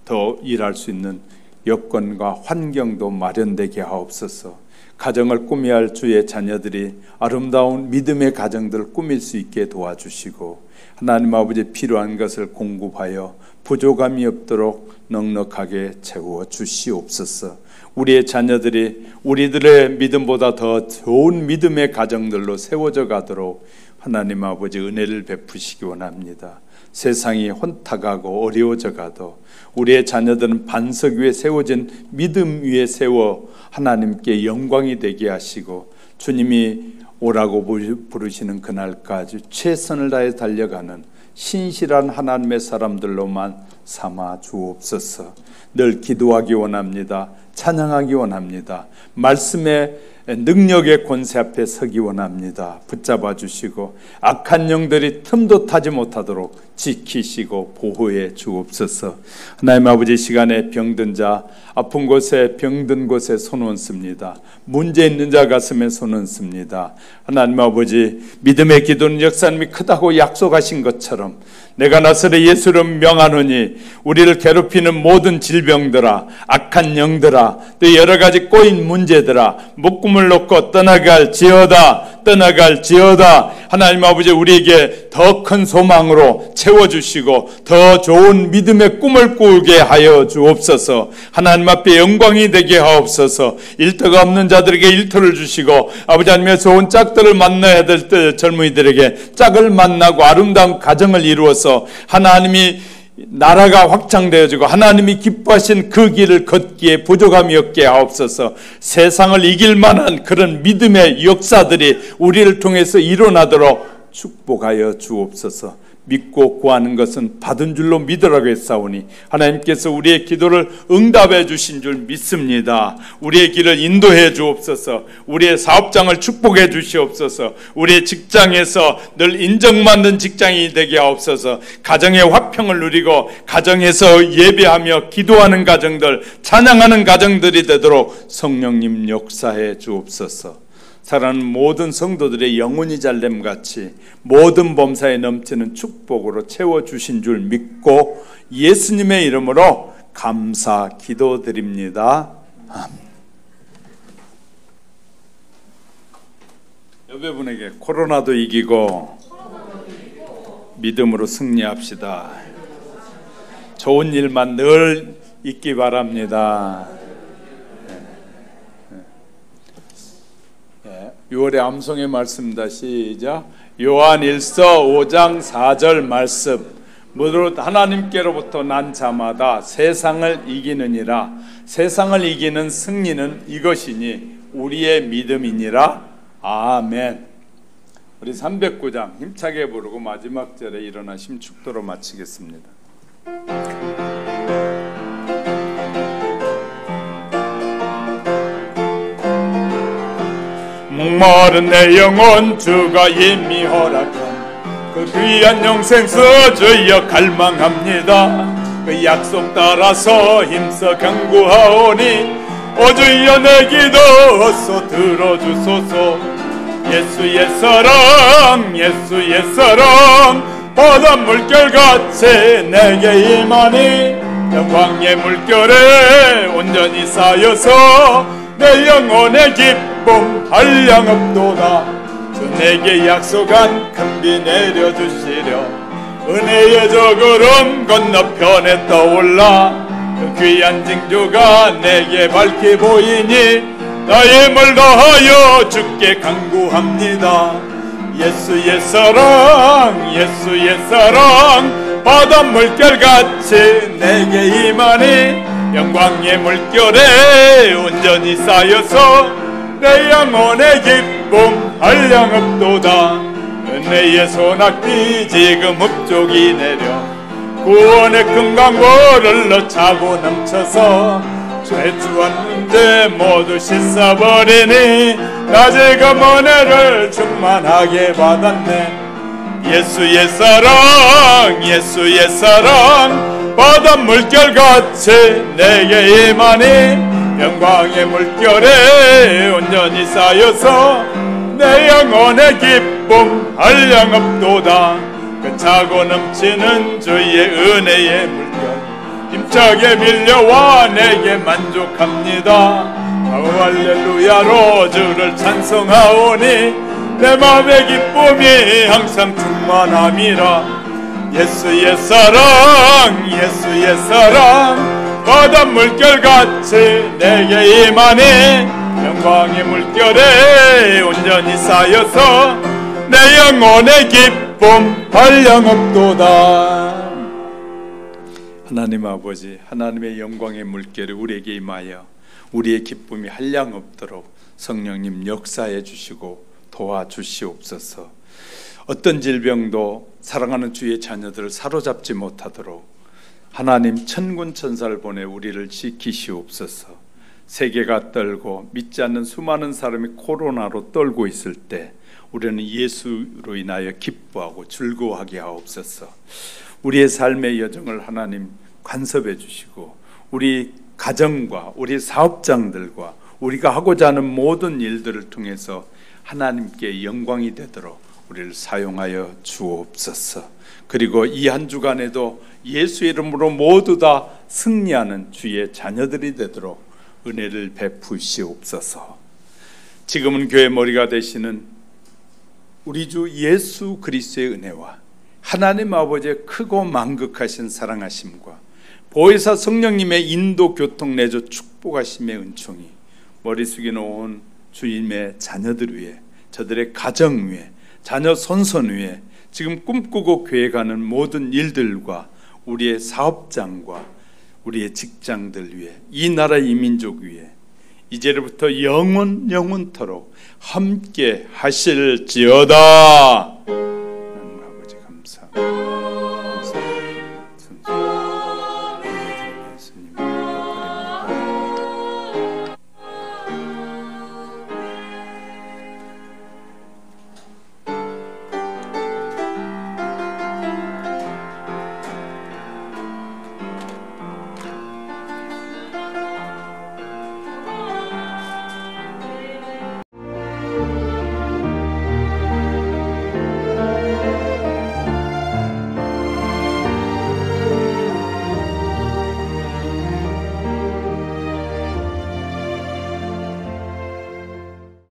더 일할 수 있는 여건과 환경도 마련되게 하옵소서. 가정을 꾸며야 할 주의 자녀들이 아름다운 믿음의 가정들을 꾸밀 수 있게 도와주시고, 하나님 아버지 필요한 것을 공급하여 부족함이 없도록 넉넉하게 채워 주시옵소서. 우리의 자녀들이 우리들의 믿음보다 더 좋은 믿음의 가정들로 세워져 가도록 하나님 아버지 은혜를 베푸시기 원합니다. 세상이 혼탁하고 어려워져 가도 우리의 자녀들은 반석 위에 세워진 믿음 위에 세워 하나님께 영광이 되게 하시고, 주님이 오라고 부르시는 그날까지 최선을 다해 달려가는 신실한 하나님의 사람들로만 삼아 주옵소서. 늘 기도하기 원합니다. 찬양하기 원합니다. 말씀의 능력의 권세 앞에 서기 원합니다. 붙잡아 주시고 악한 영들이 틈도 타지 못하도록 지키시고 보호해 주옵소서. 하나님 아버지, 시간에 병든 자, 아픈 곳에 병든 곳에 손 얹습니다. 문제 있는 자 가슴에 손 얹습니다. 하나님 아버지, 믿음의 기도는 역사님이 크다고 약속하신 것처럼 내가 나서러 예수를 명하노니 우리를 괴롭히는 모든 질병들아, 악한 영들아, 또 여러 가지 꼬인 문제들아, 묶음을 놓고 떠나갈지어다, 떠나갈지어다. 하나님 아버지, 우리에게 더 큰 소망으로 채워주시고 더 좋은 믿음의 꿈을 꾸게 하여 주옵소서. 하나님 앞에 영광이 되게 하옵소서. 일터가 없는 자들에게 일터를 주시고, 아버지 하나님의 좋은 짝들을 만나야 될 때 젊은이들에게 짝을 만나고 아름다운 가정을 이루어서 하나님이 나라가 확장되어지고 하나님이 기뻐하신 그 길을 걷기에 부족함이 없게 하옵소서. 세상을 이길 만한 그런 믿음의 역사들이 우리를 통해서 일어나도록 축복하여 주옵소서. 믿고 구하는 것은 받은 줄로 믿으라고 했사오니 하나님께서 우리의 기도를 응답해 주신 줄 믿습니다. 우리의 길을 인도해 주옵소서. 우리의 사업장을 축복해 주시옵소서. 우리의 직장에서 늘 인정받는 직장이 되게 하옵소서. 가정의 화평을 누리고 가정에서 예배하며 기도하는 가정들, 찬양하는 가정들이 되도록 성령님 역사해 주옵소서. 사랑하는 모든 성도들의 영혼이 잘됨같이 모든 범사에 넘치는 축복으로 채워주신 줄 믿고 예수님의 이름으로 감사 기도드립니다. 아멘. 여배분에게 코로나도 이기고 믿음으로 승리합시다. 좋은 일만 늘 있기 바랍니다. 6월의 암송의 말씀입니다. 시작. 요한일서 5장 4절 말씀. 무릇 하나님께로부터 난 자마다 세상을 이기느니라. 세상을 이기는 승리는 이것이니 우리의 믿음이니라. 아멘. 우리 309장 힘차게 부르고 마지막 절에 일어나 심축도로 마치겠습니다. 목마른 내 영혼 주가 이미 허락한 그 귀한 영생서 주여 갈망합니다. 그 약속 따라서 힘써 간구하오니 오 주여 내 기도 어서 들어주소서. 예수의 사랑 예수의 사랑 바다 물결같이 내게 임하니 영광의 물결에 온전히 쌓여서 내 영혼의 기쁨 한량없도다. 주 내게 약속한 큰 비 내려주시려 은혜의 저 구름 건너편에 떠올라 그 귀한 징조가 내게 밝게 보이니 나의 힘을 다하여 주께 간구합니다. 예수의 사랑 예수의 사랑 바다 물결같이 내게 임하니 영광의 물결에 온전히 쌓여서 내 영혼의 기쁨 한량없도다. 은혜의 소낙비 지금 흡족이 내려 구원의 큰 강물을 넣자고 넘쳐서 죄주한 문제 모두 씻어버리니 낮에 그 은혜를 충만하게 받았네. 예수의 사랑 예수의 사랑 바다 물결같이 내게 임하니 영광의 물결에 온전히 쌓여서 내 영혼의 기쁨 한량없도다. 그 차고 넘치는 주의 은혜의 물결 힘차게 밀려와 내게 만족합니다. 할렐루야로 주를 찬송하오니 내 맘의 기쁨이 항상 충만함이라. 예수의 사랑 예수의 사랑 바다 물결같이 내게 임하니 영광의 물결에 온전히 쌓여서 내 영혼의 기쁨 한량없도다. 하나님 아버지, 하나님의 영광의 물결이 우리에게 임하여 우리의 기쁨이 한량없도록 성령님 역사해 주시고 도와주시옵소서. 어떤 질병도 사랑하는 주의 자녀들을 사로잡지 못하도록 하나님 천군 천사를 보내 우리를 지키시옵소서. 세계가 떨고 믿지 않는 수많은 사람이 코로나로 떨고 있을 때 우리는 예수로 인하여 기뻐하고 즐거워하게 하옵소서. 우리의 삶의 여정을 하나님 간섭해 주시고 우리 가정과 우리 사업장들과 우리가 하고자 하는 모든 일들을 통해서 하나님께 영광이 되도록 우리를 사용하여 주옵소서. 그리고 이 한 주간에도 예수 이름으로 모두 다 승리하는 주의 자녀들이 되도록 은혜를 베푸시옵소서. 지금은 교회 머리가 되시는 우리 주 예수 그리스도의 은혜와 하나님 아버지의 크고 만극하신 사랑하심과 보혜사 성령님의 인도 교통 내조 축복하심의 은총이 머리 숙여 놓은 주님의 자녀들 위에, 저들의 가정 위에, 자녀 손손 위에, 지금 꿈꾸고 계획하는 모든 일들과 우리의 사업장과 우리의 직장들 위에, 이 나라 이 민족 위에 이제부터 영원토록 함께 하실지어다.